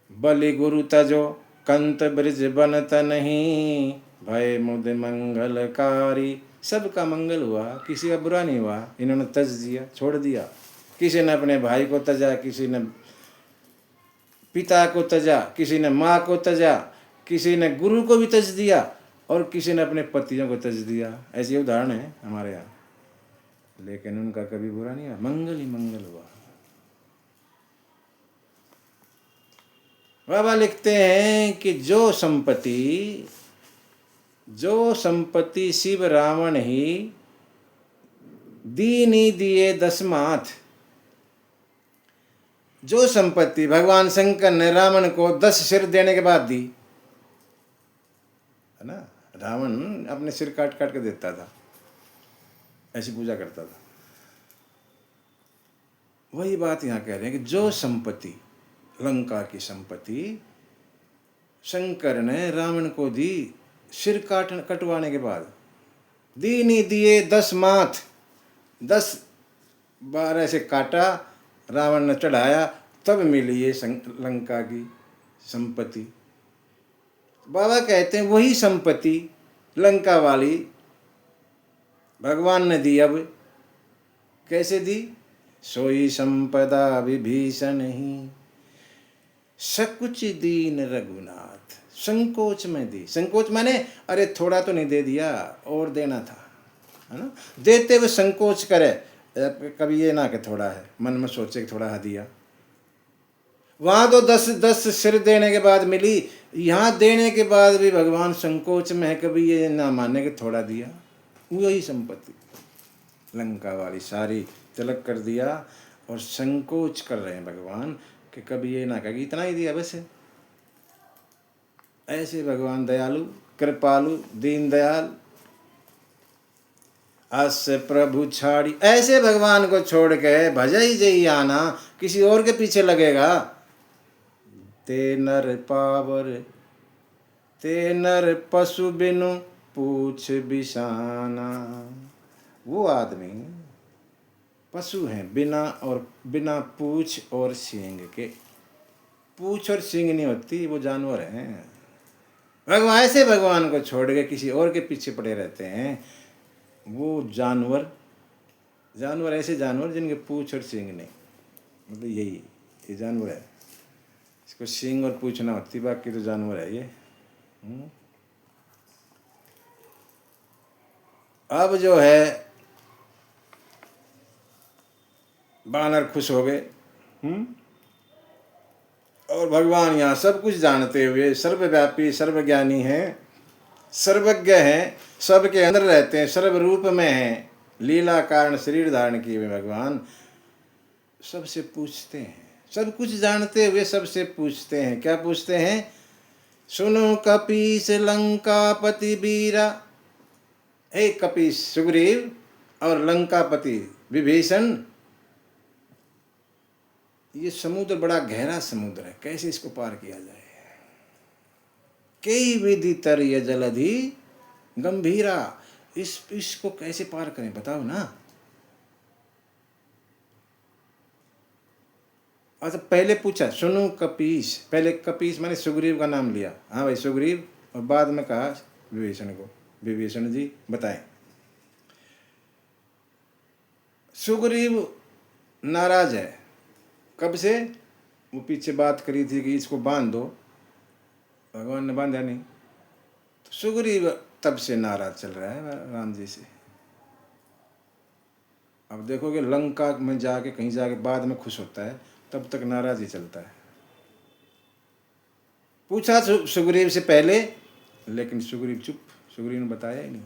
बलि गुरु तजो कंत ब्रिज बनत नहीं, भय मुद मंगलकारी। सबका मंगल हुआ, किसी का बुरा नहीं हुआ। इन्होंने तज दिया, छोड़ दिया। किसी ने अपने भाई को तजा, किसी ने पिता को तजा, किसी ने माँ को तजा, किसी ने गुरु को भी तज दिया, और किसी ने अपने पतियों को तज दिया। ऐसे उदाहरण है हमारे यहाँ, लेकिन उनका कभी बुरा नहीं हुआ, मंगल ही मंगल हुआ। बाबा लिखते हैं कि जो संपत्ति शिव रावण ही दीनी दिए दसमाथ, जो संपत्ति भगवान शंकर ने रावण को 10 सिर देने के बाद दी, है ना। रावण अपने सिर काट काट के देता था, ऐसी पूजा करता था। वही बात यहाँ कह रहे हैं कि जो संपत्ति, लंका की संपत्ति शंकर ने रावण को दी, सिर कटवाने के बाद दीनी दिए 10 माथ, 10 बार ऐसे काटा, रावण ने चढ़ाया, तब मिली ये लंका की संपत्ति। बाबा कहते हैं वही संपत्ति लंका वाली भगवान ने दी। अब कैसे दी? सोई संपदा विभीषण ही, सकुच दीन रघुनाथ। संकोच में दी। संकोच माने अरे थोड़ा तो नहीं दे दिया, और देना था, है ना। देते हुए संकोच करे, कभी ये ना कि थोड़ा है, मन में सोचे कि थोड़ा दिया। वहां तो 10 सिर देने के बाद मिली, यहाँ देने के बाद भी भगवान संकोच में है, कभी ये ना माने कि थोड़ा दिया। वही संपत्ति लंका वाली सारी तिलक कर दिया, और संकोच कर रहे हैं भगवान कि कभी ये ना कहे इतना ही दिया बस। ऐसे भगवान दयालु, कृपालु, दीन दयाल। अस प्रभु छाड़ी, ऐसे भगवान को छोड़ के भजई जई आना, किसी और के पीछे लगेगा। ते नर पावर, ते नर पशु बिनु पूछ बिसाना। वो आदमी पशु हैं, बिना पूछ और सींग के। पूछ और सींग नहीं होती, वो जानवर हैं। भगवान ऐसे भगवान को छोड़ के किसी और के पीछे पड़े रहते हैं, वो जानवर ऐसे जानवर जिनके पूछ और सींग नहीं, मतलब यही ये जानवर है। इसको सींग और पूछ ना होती, बाकी तो जानवर है ये। अब जो है बानर खुश हो गए, और भगवान यहाँ सब कुछ जानते हुए सर्वव्यापी सर्वज्ञानी हैं, सर्वज्ञ हैं, सबके अंदर रहते हैं, सर्वरूप में हैं, लीला कारण शरीर धारण किए हुए भगवान सबसे पूछते हैं। सब कुछ जानते हुए सबसे पूछते हैं। क्या पूछते हैं? सुनो कपीस लंकापति वीरा। हे कपीस सुग्रीव और लंकापति विभीषण, ये समुद्र बड़ा गहरा समुद्र है, कैसे इसको पार किया जाए? कई विधि तर ये जलधि गंभीरा, इसको कैसे पार करें बताओ ना। अच्छा पहले पूछा सुनो कपीस, पहले कपीस माने सुग्रीव का नाम लिया। हाँ भाई सुग्रीव, और बाद में कहा विभीषण को, विभीषण जी बताएं। सुग्रीव नाराज है। कब से? वो पीछे बात करी थी कि इसको बांध दो, भगवान ने बांधा नहीं, तो सुग्रीव तब से नाराज चल रहा है राम जी से। अब देखोगे लंका में जाके कहीं जाके बाद में खुश होता है, तब तक नाराज ही चलता है। पूछा सुग्रीव से पहले, लेकिन सुग्रीव चुप, सुग्रीव ने बताया ही नहीं।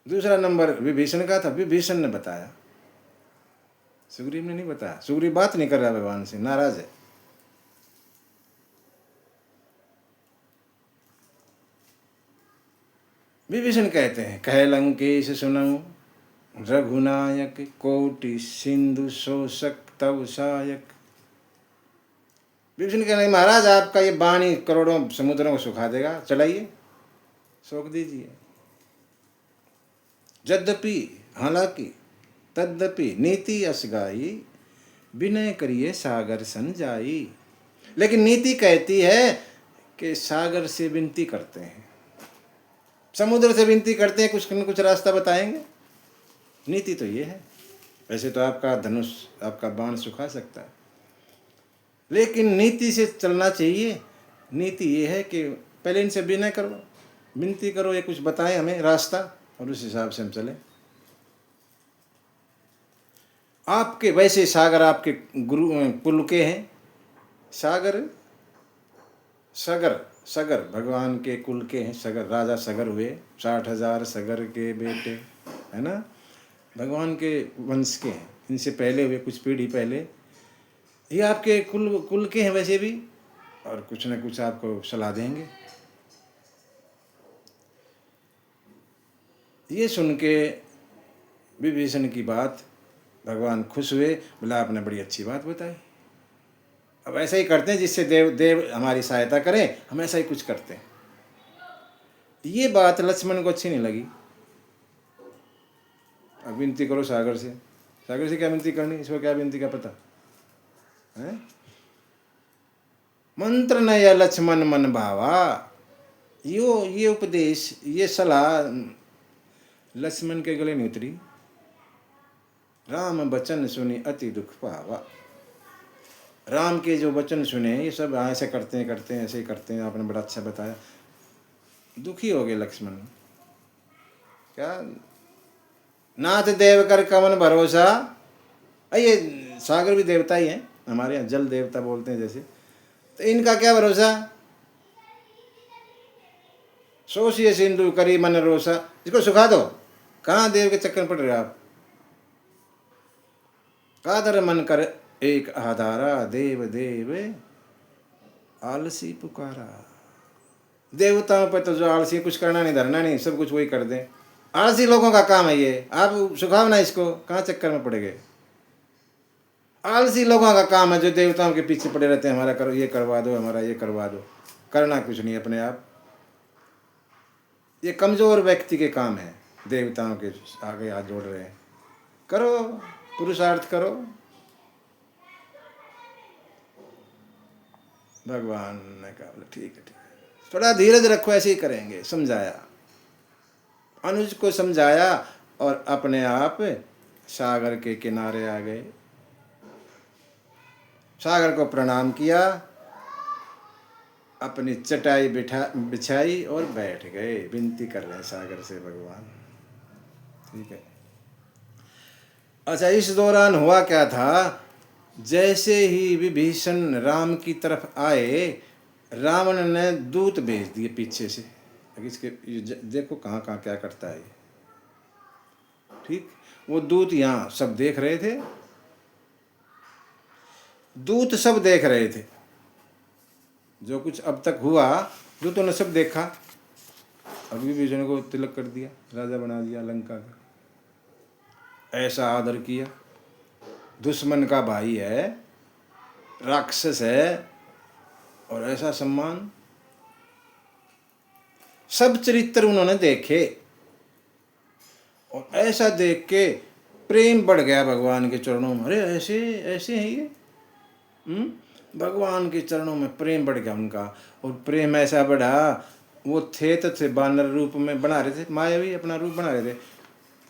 दूसरा नंबर विभीषण का था, विभीषण ने बताया। सुग्रीव ने नहीं बताया। सुग्रीव बात नहीं कर रहा भगवान से, नाराज है। विभीषण कहते हैं, कह लंकेश सुनऊ रघुनायक, कोटि सिंधु शोषक तव सायक। विभीषण कह रहे महाराज आपका ये वाणी करोड़ों समुद्रों को सुखा देगा, चलाइए, सोख दीजिए। यद्यपि हालांकि तद्यपि नीति अस गाई, विनय करिए सागर सन जाई। लेकिन नीति कहती है कि सागर से विनती करते हैं, समुद्र से विनती करते हैं, कुछ न कुछ रास्ता बताएंगे। नीति तो ये है। वैसे तो आपका धनुष, आपका बाण सुखा सकता है, लेकिन नीति से चलना चाहिए। नीति ये है कि पहले इनसे विनय करो, विनती करो, ये कुछ बताएं हमें रास्ता, और उस हिसाब से हम चलें। आपके वैसे सागर आपके गुरु कुल के हैं। सागर सगर, सगर भगवान के कुल के हैं। सगर, राजा सगर हुए, 60,000 सगर के बेटे, है ना, भगवान के वंश के हैं। इनसे पहले हुए, कुछ पीढ़ी पहले, ये आपके कुल के हैं वैसे भी, और कुछ न कुछ आपको सलाह देंगे। ये सुन के विभीषण की बात भगवान खुश हुए, बोला आपने बड़ी अच्छी बात बताई। अब ऐसा ही करते हैं, जिससे देव हमारी सहायता करें, हम ऐसा ही कुछ करते हैं। ये बात लक्ष्मण को अच्छी नहीं लगी। अब विनती करो सागर से। सागर से क्या विनती करनी, इसको क्या विनती का पता है। मंत्र नय लक्ष्मण मन भावा, ये उपदेश, ये सलाह लक्ष्मण के गले नहीं उतरी। राम वचन सुनी अति दुख पावा। राम के जो वचन सुने, ये सब ऐसे करते हैं, ऐसे ही करते हैं, आपने बड़ा अच्छा बताया। दुखी हो गए लक्ष्मण। क्या नाथ देव कर कवन भरोसा। ये सागर भी देवता ही है, हमारे यहाँ जल देवता बोलते हैं जैसे, तो इनका क्या भरोसा। सोचिए सिंधु करी मन रोसा, इसको सुखा दो। कहाँ देव के चक्कर पड़ रहे आप। कादर मन कर एक आधारा, देव देव आलसी पुकारा। देवताओं पर तो जो आलसी, कुछ करना नहीं, धरना नहीं, सब कुछ वही कर दें। आलसी लोगों का काम है ये। आप सुखाओ ना इसको, कहाँ चक्कर में पड़ गए। आलसी लोगों का काम है जो देवताओं के पीछे पड़े रहते हैं, हमारा करो, ये करवा दो, हमारा ये करवा दो। करना कुछ नहीं अपने आप। ये कमजोर व्यक्ति के काम है, देवताओं के आगे हाथ जोड़ रहे हैं। करो, पुरुषार्थ करो। भगवान ने कहा बोले ठीक है, थोड़ा धीरज रखो, ऐसे ही करेंगे। समझाया, अनुज को समझाया, और अपने आप सागर के किनारे आ गए। सागर को प्रणाम किया, अपनी चटाई बिछाई और बैठ गए। विनती कर रहे हैं सागर से भगवान। ठीक है। अच्छा, इस दौरान हुआ क्या था, जैसे ही विभीषण राम की तरफ आए, रावण ने दूत भेज दिए पीछे से। इसके देखो कहाँ कहाँ क्या करता है। ठीक, वो दूत यहाँ सब देख रहे थे, दूत सब देख रहे थे, जो कुछ अब तक हुआ दूतों ने सब देखा। अभी विभीषण को तिलक कर दिया, राजा बना दिया लंका का। ऐसा आदर किया, दुश्मन का भाई है, राक्षस है, और ऐसा सम्मान। सब चरित्र उन्होंने देखे, और ऐसा देख के प्रेम बढ़ गया भगवान के चरणों में। अरे ऐसे ऐसे हैं ये। भगवान के चरणों में प्रेम बढ़ गया उनका। और प्रेम ऐसा बढ़ा, वो थे बानर रूप में बना रहे थे, मायावी अपना रूप बना रहे थे,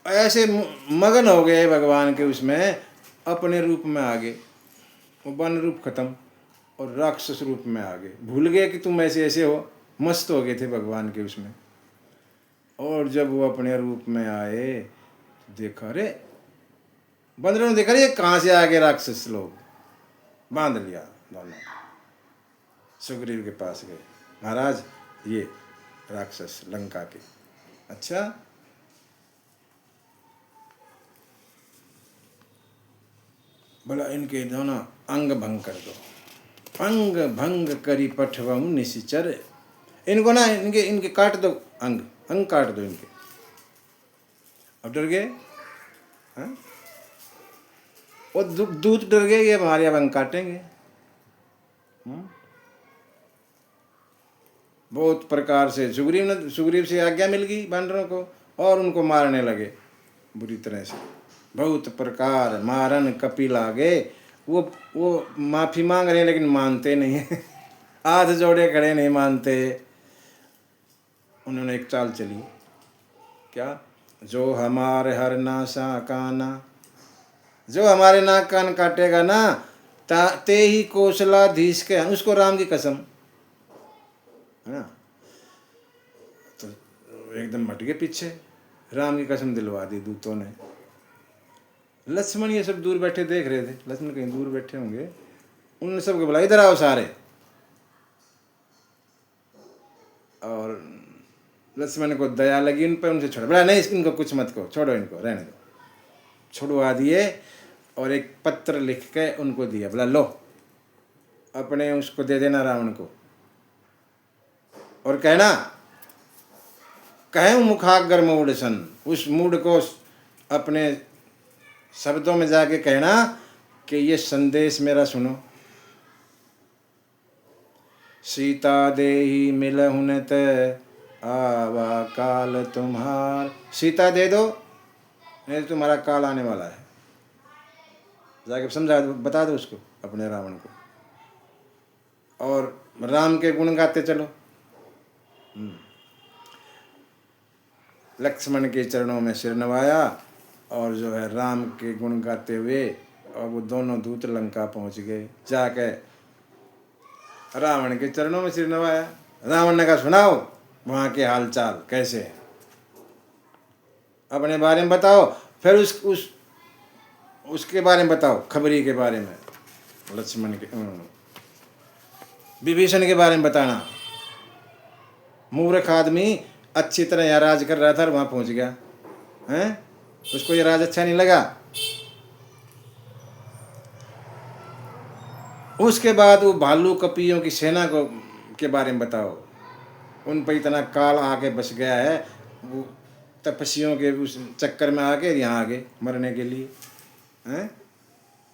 ऐसे मगन हो गए भगवान के उसमें, अपने रूप में आ गए। वो बानर रूप खत्म और राक्षस रूप में आ गए। भूल गए कि तुम ऐसे ऐसे हो, मस्त हो गए थे भगवान के उसमें। और जब वो अपने रूप में आए, देखा रे बंदरों ने, देखा रे कहाँ से आ गए राक्षस लोग। बांध लिया दोनों, सुग्रीव के पास गए। महाराज ये राक्षस लंका के। अच्छा, बोला इनके दोनों अंग भंग कर दो। अंग भंग करी पठवहु निशिचर, इनको ना इनके इनके काट दो, अंग अंग काट दो इनके। अब डर गए, हाँ? वो दूत डर गए, ये हमारे अब अंग काटेंगे। बहुत प्रकार से सुग्रीव से आज्ञा मिल गई बानरों को, और उनको मारने लगे बुरी तरह से। बहुत प्रकार मारन कपिल आगे, वो माफी मांग रहे हैं लेकिन मानते नहीं है। हाथ जोड़े खड़े, नहीं मानते। उन्होंने एक चाल चली, क्या? जो हमारे हर नासा काना, जो हमारे नाक कान काटेगा ना, ते ही कौशलाधीश के, उसको राम की कसम, है ना। तो एकदम हट गए पीछे, राम की कसम दिलवा दी दूतों ने। लक्ष्मण ये सब दूर बैठे देख रहे थे, लक्ष्मण कहीं दूर बैठे होंगे। उन्होंने सबको बोला इधर आओ सारे, और लक्ष्मण को दया लगी उन पर, उनसे छोड़ो। बोला नहीं, इनको कुछ मत कहो, छोड़ो इनको, रहने दो। छुड़वा दिए और एक पत्र लिख के उनको दिया। बोला लो, अपने उसको दे देना रावण को, और कहना कहे मुखाग्र मूढ़ सन, उस मूढ़ को अपने शब्दों में जाके कहना कि ये संदेश मेरा सुनो। सीता देही मिलहुन ते आवा काल तुम्हार, सीता दे दो नहीं तो तुम्हारा काल आने वाला है। जाके समझा दो, बता दो उसको, अपने रावण को, और राम के गुण गाते चलो। लक्ष्मण के चरणों में सिर नवाया, और जो है राम के गुण गाते हुए, और वो दोनों दूत लंका पहुंच गए। जाके रावण के चरणों में सिर नवाया। रावण ने कहा सुनाओ वहाँ के हालचाल कैसे है, अपने बारे में बताओ, फिर उसके बारे में बताओ, खबरी के बारे में, लक्ष्मण के, विभीषण के बारे में बताना। मूर्ख आदमी अच्छी तरह यहाँ राज कर रहा था और वहाँ पहुँच गया, हैं? उसको ये राज अच्छा नहीं लगा। उसके बाद वो भालू कपियों की सेना को के बारे में बताओ, उन पर इतना काल आके बस गया है, वो तपस्वियों के उस चक्कर में आके यहाँ आ गए मरने के लिए, हैं?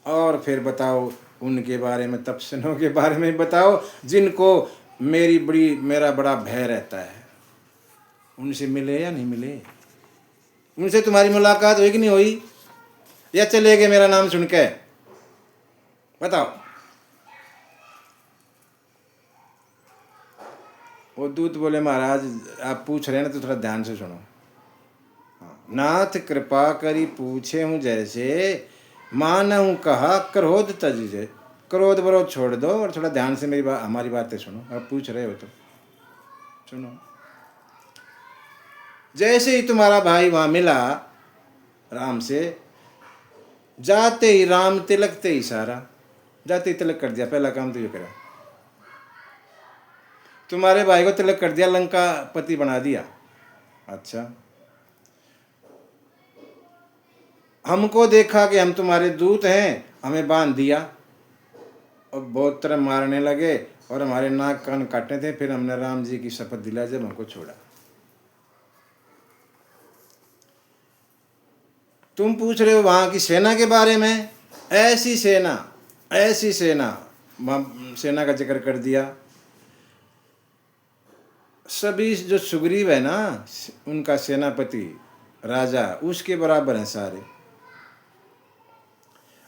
और फिर बताओ उनके बारे में, तपस्वियों के बारे में बताओ, जिनको मेरा बड़ा भय रहता है। उनसे मिले या नहीं मिले? उनसे तुम्हारी मुलाकात हुई कि नहीं हुई, या चले गए मेरा नाम सुन के? बताओ। वो दूत बोले महाराज आप पूछ रहे हैं ना तो थोड़ा ध्यान से सुनो। नाथ कृपा करी पूछे हूँ जैसे, मानहूँ कहा क्रोध तजिजे। क्रोध विरोध छोड़ दो और थोड़ा ध्यान से हमारी बातें सुनो। आप पूछ रहे हो तो सुनो। जैसे ही तुम्हारा भाई वहां मिला राम से, जाते ही राम तिलक ते इशारा, जाते ही तिलक कर दिया। पहला काम तो ये करा, तुम्हारे भाई को तिलक कर दिया, लंका पति बना दिया। अच्छा, हमको देखा कि हम तुम्हारे दूत हैं, हमें बांध दिया और बहुत तरह मारने लगे और हमारे नाक कान काटने थे। फिर हमने राम जी की शपथ दिला जब हमको छोड़ा। तुम पूछ रहे हो वहां की सेना के बारे में। ऐसी सेना सेना का जिक्र कर दिया। सभी जो सुग्रीव है ना, उनका सेनापति राजा, उसके बराबर हैं सारे।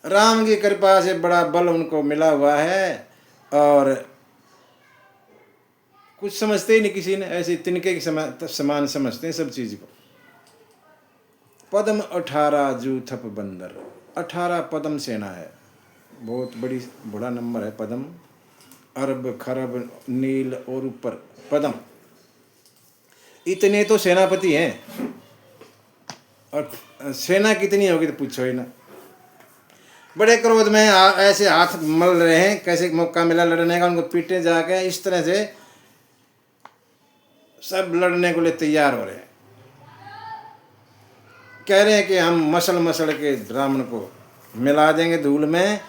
राम की कृपा से बड़ा बल उनको मिला हुआ है, और कुछ समझते ही नहीं किसी ने, ऐसे तिनके के समान समझते हैं सब चीज को। पद्म 18 जूथप बंदर, 18 पद्म सेना है, बहुत बड़ा नंबर है। पद्म, अरब खरब नील और ऊपर पद्म, इतने तो सेनापति हैं। और सेना कितनी होगी तो पूछो ही ना। बड़े क्रोध में ऐसे हाथ मल रहे हैं, कैसे मौका मिला लड़ने का, उनको पीटे जाके इस तरह से सब लड़ने को लिए तैयार हो रहे हैं। कह रहे हैं कि हम मसल के रावण को मिला देंगे धूल में।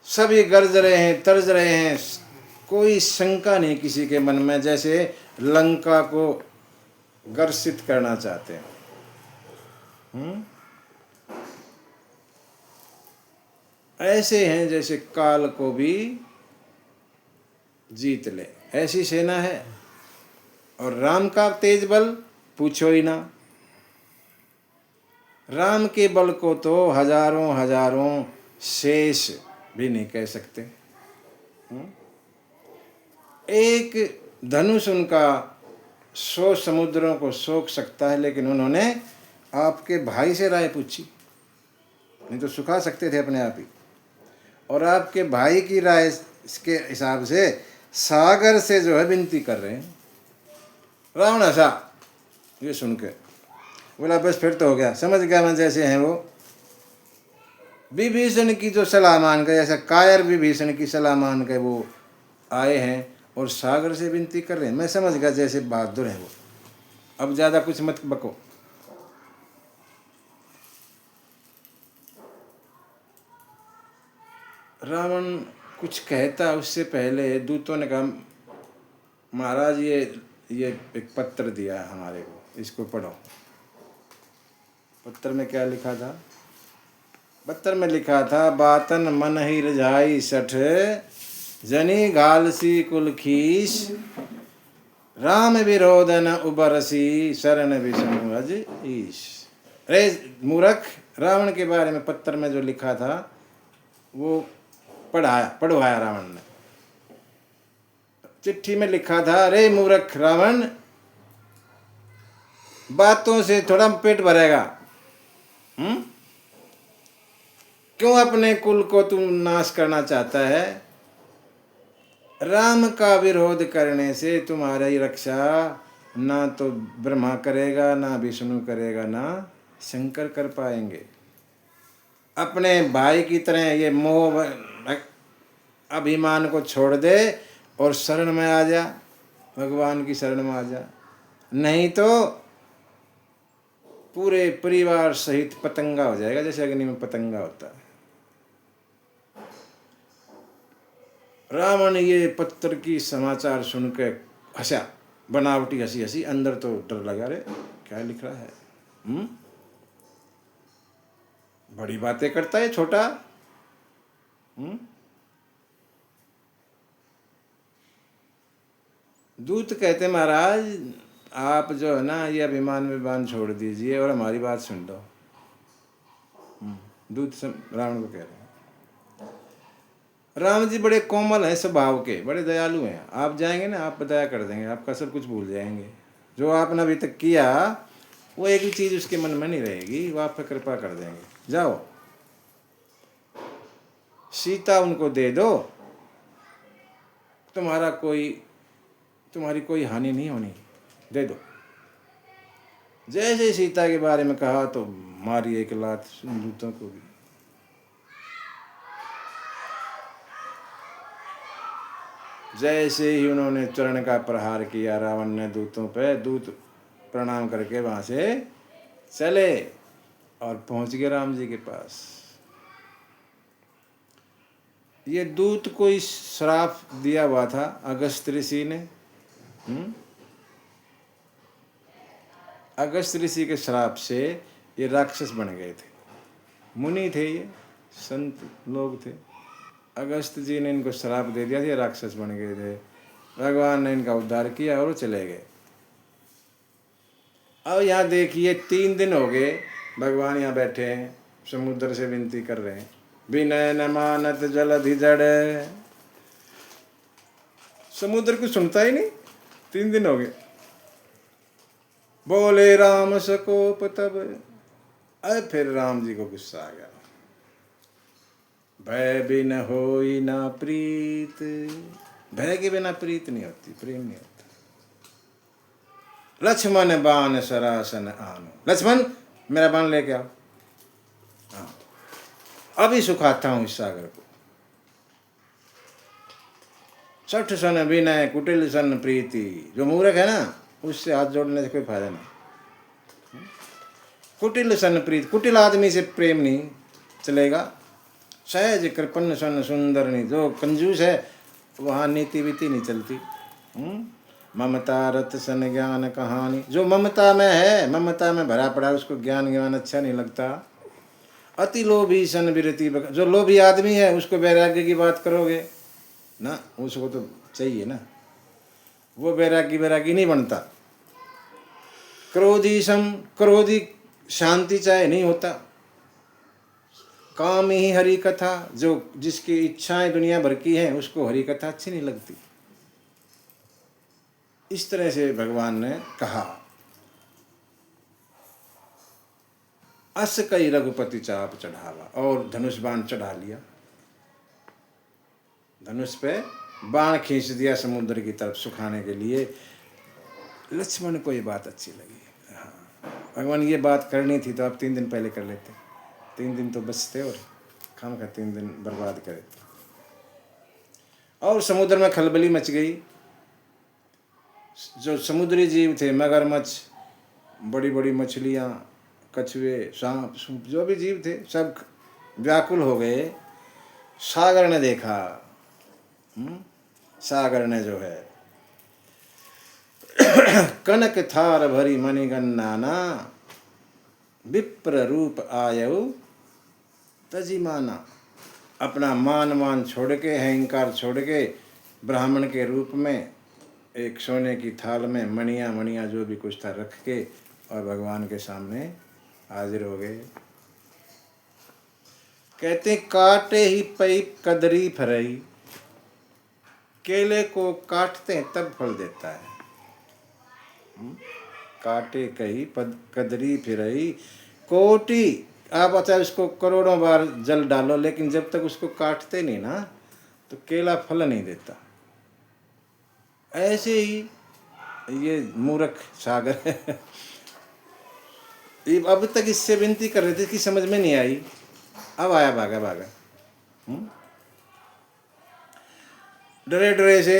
सभी गरज रहे हैं, तर्ज रहे हैं, कोई शंका नहीं किसी के मन में, जैसे लंका को ग्रसित करना चाहते हैं। ऐसे हैं जैसे काल को भी जीत ले, ऐसी सेना है। और राम का तेज बल पूछो ही ना। राम के बल को तो हजारों हजारों शेष भी नहीं कह सकते। एक धनुष उनका 100 समुद्रों को सोख सकता है, लेकिन उन्होंने आपके भाई से राय पूछी, नहीं तो सुखा सकते थे अपने आप ही। और आपके भाई की राय के हिसाब से सागर से जो है विनती कर रहे हैं। रावण हंसा ये सुन के, बोला बस फिर तो हो गया, समझ गया मैं जैसे हैं वो। विभीषण की जो सलाह मान के, ऐसा कायर विभीषण की सलाह मान के वो आए हैं और सागर से विनती कर रहे हैं। मैं समझ गया जैसे बहादुर हैं वो, अब ज़्यादा कुछ मत बको। रावण कुछ कहता उससे पहले दूतों ने कहा, महाराज ये एक पत्र दिया है हमारे को, इसको पढ़ो। पत्र में क्या लिखा था? पत्र में लिखा था, बातन मन ही रजाई सठ, जनी घालसी कुल खीस, राम विरोधन उबरसी, शरण विष्णु अज ईश। अरे मूर्ख, रावण के बारे में पत्र में जो लिखा था वो पढ़वाया रावण ने। चिट्ठी में लिखा था, अरे मूर्ख रावण, बातों से थोड़ा पेट भरेगा, क्यों अपने कुल को तुम नाश करना चाहता है? राम का विरोध करने से तुम्हारी रक्षा ना तो ब्रह्मा करेगा, ना विष्णु करेगा, ना शंकर कर पाएंगे। अपने भाई की तरह ये मोह अभिमान को छोड़ दे और शरण में आ जा, भगवान की शरण में आ जा, नहीं तो पूरे परिवार सहित पतंगा हो जाएगा, जैसे अग्नि में पतंगा होता है। रावण ये पत्र की समाचार सुन के हंसा, बनावटी हंसी हंसी, अंदर तो डर लगा, रे क्या लिख रहा है, बड़ी बातें करता है छोटा। दूत कहते, महाराज आप जो है ना ये अभिमान विमान छोड़ दीजिए और हमारी बात सुन लो। दूत रावण को कह रहे हैं। राम जी बड़े कोमल हैं स्वभाव के, बड़े दयालु हैं। आप जाएंगे ना, आप दया कर देंगे, आपका सब कुछ भूल जाएंगे। जो आपने अभी तक किया वो एक ही चीज़ उसके मन में नहीं रहेगी, वो आप पर कृपा कर देंगे। जाओ सीता उनको दे दो, तुम्हारी कोई हानि नहीं होनी, दे दो। जैसे सीता के बारे में कहा तो मारी एक लात दूतों को भी। जैसे ही उन्होंने चरण का प्रहार किया रावण ने दूतों पे, दूत प्रणाम करके वहां से चले और पहुंच गए राम जी के पास। ये दूत को श्राप दिया हुआ था अगस्त ऋषि ने। अगस्त ऋषि के श्राप से ये राक्षस बन गए थे। मुनि थे, ये संत लोग थे। अगस्त जी ने इनको श्राप दे दिया था, ये राक्षस बन गए थे। भगवान ने इनका उद्धार किया और वो चले गए। अब यहाँ देखिए 3 दिन हो गए भगवान यहाँ बैठे हैं, समुद्र से विनती कर रहे हैं। विनय न मानत जलधि जड़, समुद्र को सुनता ही नहीं। 3 दिन हो गए। बोले राम सकोप तब, अरे फिर राम जी को गुस्सा आ गया। भय बिन होई ना प्रीत, भय के बिना प्रीत नहीं होती, प्रेम नहीं होता। लक्ष्मण बाण सरासन आनो, लक्ष्मण मेरा बाण लेके आओ, अभी सुखाता हूं इस सागर को। सठ सन विनय कुटिल सन प्रीति, जो मूर्ख है ना उससे हाथ जोड़ने से कोई फायदा नहीं। कुटिल सन प्रीति, कुटिल आदमी से प्रेम नहीं, चलेगा। सहज कृपण सन सुंदर नहीं, जो कंजूस है वहाँ नीति वीति नहीं चलती। ममता रत सन ज्ञान कहानी, जो ममता में है, ममता में भरा पड़ा, उसको ज्ञान ज्ञान अच्छा नहीं लगता। अति लोभी सन विरति, जो लोभी आदमी है उसको वैराग्य की बात करोगे ना, उसको तो चाहिए ना, वो वैरागी नहीं बनता। क्रोधी सम, क्रोधी शांति चाहे नहीं होता। काम ही हरि कथा, जो जिसकी इच्छाएं दुनिया भर की हैं उसको हरि कथा अच्छी नहीं लगती। इस तरह से भगवान ने कहा। अस कई रघुपति चाप चढ़ावा, और धनुष बाण चढ़ा लिया, धनुष पे बाण खींच दिया समुद्र की तरफ सुखाने के लिए। लक्ष्मण को ये बात अच्छी लगी। हाँ, भगवान ये बात करनी थी तो आप 3 दिन पहले कर लेते, 3 दिन तो बचते और खाम खा 3 दिन बर्बाद करे। और समुद्र में खलबली मच गई। जो समुद्री जीव थे, मगरमच्छ, बड़ी बड़ी मछलियाँ, कछुए, सांप सूप, जो भी जीव थे सब व्याकुल हो गए। सागर ने देखा, सागर ने जो है कनक थार भरी मणिगन्नाना, विप्र रूप आयु तजिमाना। अपना मान छोड़ के, अहंकार छोड़ के, ब्राह्मण के रूप में एक सोने की थाल में मणियाँ जो भी कुछ था रख के, और भगवान के सामने हाजिर हो गए। कहते काटे ही पई कदरी फरई, केले को काटते हैं तब फल देता है। काटे कही कदरी फिरई कोटि, आप चाहे उसको करोड़ों बार जल डालो, लेकिन जब तक उसको काटते नहीं ना तो केला फल नहीं देता। ऐसे ही ये मूर्ख सागर अब तक इससे विनती कर रहे थे कि समझ में नहीं आई, अब आया भागा भागा। डरे डरे से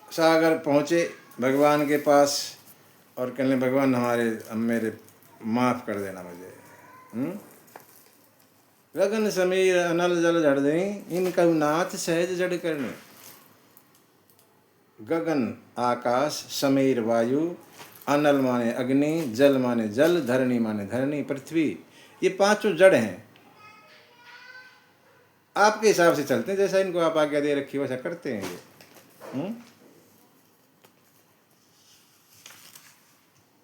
सागर पहुँचे भगवान के पास और कहने भगवान मेरे माफ़ कर देना मुझे। गगन समीर अनल जल झड़ दें, इनका नाथ सहज जड़ करने। गगन आकाश, समीर वायु, अनल माने अग्नि, जल माने जल, धरणी माने धरणी पृथ्वी, ये 5 जड़ हैं। आपके हिसाब से चलते हैं, जैसा इनको आप आज्ञा दे रखी वैसा करते हैं ये।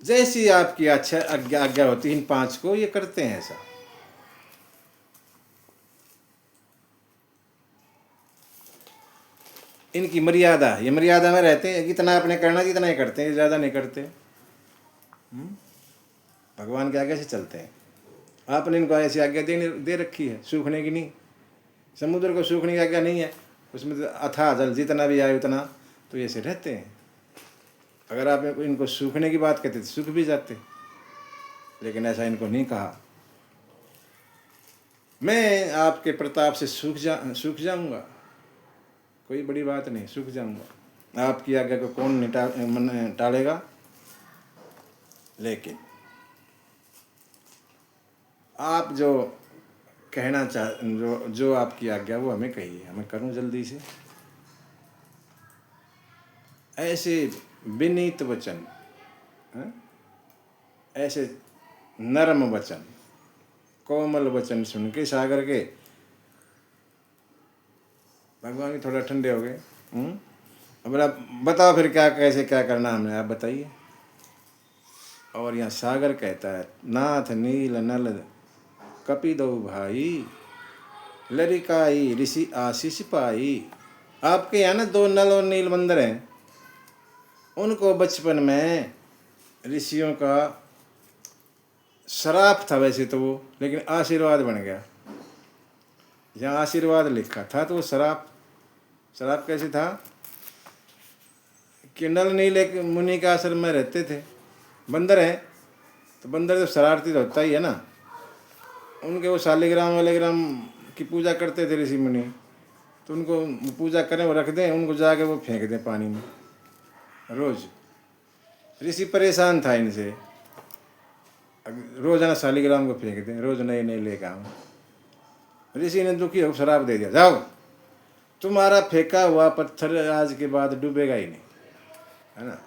जैसी आपकी अच्छा आज्ञा होती है इन 5 को ये करते हैं ऐसा। इनकी मर्यादा, ये मर्यादा में रहते हैं, इतना आपने करना जितना ही करते हैं, ज़्यादा नहीं करते। भगवान की आज्ञा से चलते हैं। आपने इनको ऐसी आज्ञा दे रखी है, सूखने की नहीं। समुद्र को सूखने की आज्ञा नहीं है, उसमें तो अथाह जल जितना भी आए उतना, तो ऐसे रहते हैं। अगर आप इनको सूखने की बात कहते तो सूख भी जाते, लेकिन ऐसा इनको नहीं कहा। मैं आपके प्रताप से सूख जाऊंगा, कोई बड़ी बात नहीं, सूख जाऊंगा। आपकी आज्ञा को कौन टालेगा। लेकिन आप जो कहना जो आपकी आज्ञा वो हमें कहिए, हमें करूं जल्दी से। ऐसे विनीत वचन, ऐसे नरम वचन, कोमल वचन सुन के सागर के भगवान भी थोड़ा ठंडे हो गए। अब आप बताओ फिर क्या कैसे क्या करना हमने, आप बताइए। और यहाँ सागर कहता है, नाथ नील नल कपि दो भाई, लरिकाई ऋषि आशीष पाई। आपके यहाँ ना 2 नल और नील बंदर हैं, उनको बचपन में ऋषियों का श्राप था वैसे तो वो, लेकिन आशीर्वाद बन गया। यहाँ आशीर्वाद लिखा था तो वो श्राप कैसे था कि नल नील एक मुनि के आश्रम में रहते थे। बंदर हैं तो बंदर तो शरारती तो होता ही है ना। उनके वो शालिग्राम वालिग्राम की पूजा करते थे ऋषि मुनि, तो उनको पूजा करें वो रख दें, उनको जाके वो फेंक दें पानी में रोज़। ऋषि परेशान था इनसे, रोज़ाना शालिग्राम को फेंक दें, रोज़ नए नए लेकर आऊँ। ऋषि ने दुखी हो श्राप दे दिया, जाओ तुम्हारा फेंका हुआ पत्थर आज के बाद डूबेगा ही नहीं, है ना।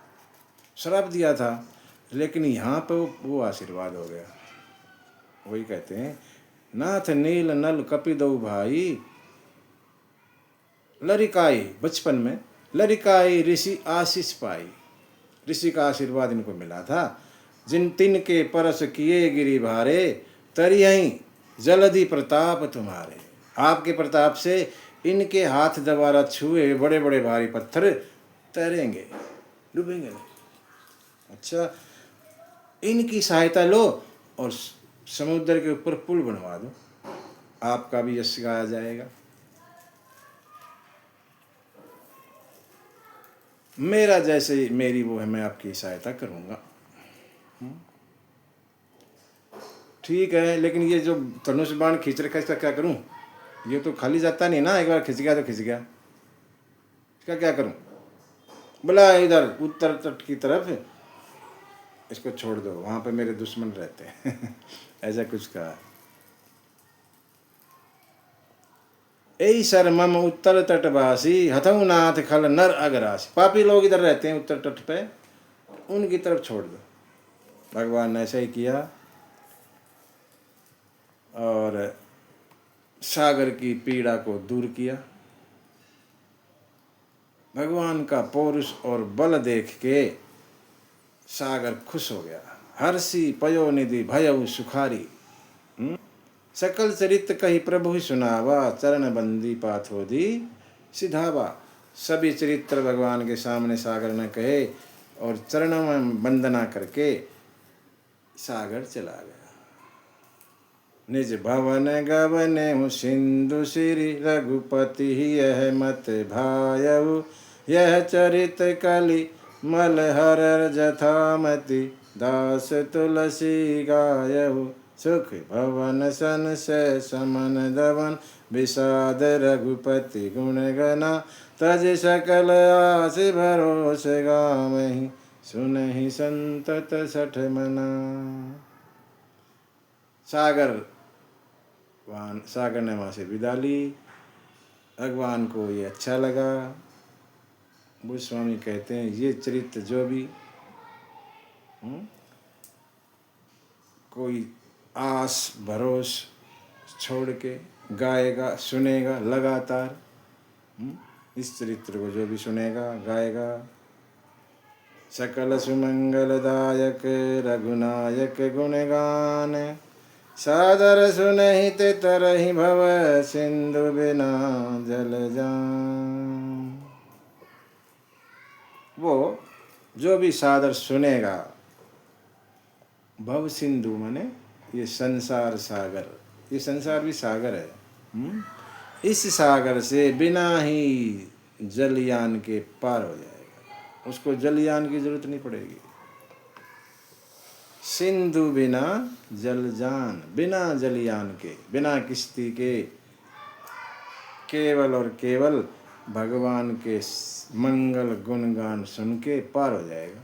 श्राप दिया था, लेकिन यहाँ पे वो आशीर्वाद हो गया। वही कहते हैं, नाथ नील नल कपिदो भाई, लरिकाई, बचपन में लरिकाई ऋषि आशीष पाई। ऋषि का आशीर्वाद इनको मिला था। जिन तिन के परस किए गिरी भारे, तरियहीं जलधि प्रताप तुम्हारे। आपके प्रताप से इनके हाथ दोबारा छुए बड़े बड़े भारी पत्थर तैरेंगे, डूबेंगे नहीं। अच्छा, इनकी सहायता लो और समुद्र के ऊपर पुल बनवा दो, आपका भी यश गाया जाएगा। मेरा जैसे मेरी वो है, मैं आपकी सहायता करूँगा। ठीक है, लेकिन ये जो धनुष बाण खींच रखा है इसका क्या करूँ? ये तो खाली जाता नहीं ना, एक बार खिंच गया तो खिंच गया, इसका क्या करूँ? बोला इधर उत्तर तट की तरफ इसको छोड़ दो, वहाँ पे मेरे दुश्मन रहते हैं ऐसा कुछ कहा। ऐ सर मम उत्तर तटवासी, हथऊ नाथ खल नर अगरासी। पापी लोग इधर रहते हैं उत्तर तट पे, उनकी तरफ छोड़ दो। भगवान ने ऐसा ही किया और सागर की पीड़ा को दूर किया। भगवान का पौरुष और बल देख के सागर खुश हो गया। हर्षि पयो निधि भयउ सुखारी, सकल चरित्र कही प्रभु ही सुनावा, चरण बंदी पाथोदी सिधावा। सभी चरित्र भगवान के सामने सागर ने कहे और चरणों में वंदना करके सागर चला गया। निज भवन गवने हूँ सिंधु श्री, रघुपति यह मत भायऊ। यह चरित कलि मल हर जथामति, दास तुलसी गायऊ। सुख भवन सन से समन दवन, विषाद रघुपति गुण गना। तज सकल आस भरोस गावहीं, सुनहि संतत सठ मना। सागर ने वहाँ से विदा ली। भगवान को ये अच्छा लगा। गोस्वामी कहते हैं ये चरित्र जो भी कोई आस भरोस छोड़ के गाएगा, सुनेगा लगातार, इस चरित्र को जो भी सुनेगा गाएगा, सकल सुमंगलदायक रघुनायक गुणगान। सादर सुनहित तरहि भव, सिंधु बिना जल जान। वो जो भी सादर सुनेगा, भव सिंधु माने ये संसार सागर, ये संसार भी सागर है। इस सागर से बिना ही जलयान के पार हो जाएगा, उसको जलयान की जरूरत नहीं पड़ेगी। सिंधु बिना जलजान, बिना जलयान के, बिना किश्ती के, केवल और केवल भगवान के मंगल गुणगान सुन के पार हो जाएगा।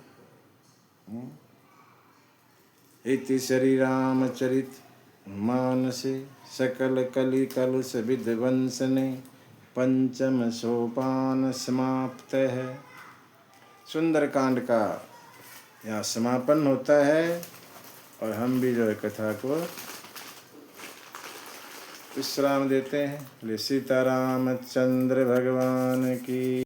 इति श्री रामचरित मानसे, सकल कलि कलुष विध्वंसने, पंचम सोपान समाप्त है। सुंदरकांड का यहाँ समापन होता है और हम भी जो है कथा को विश्राम देते हैं। सीतारामचंद्र भगवान की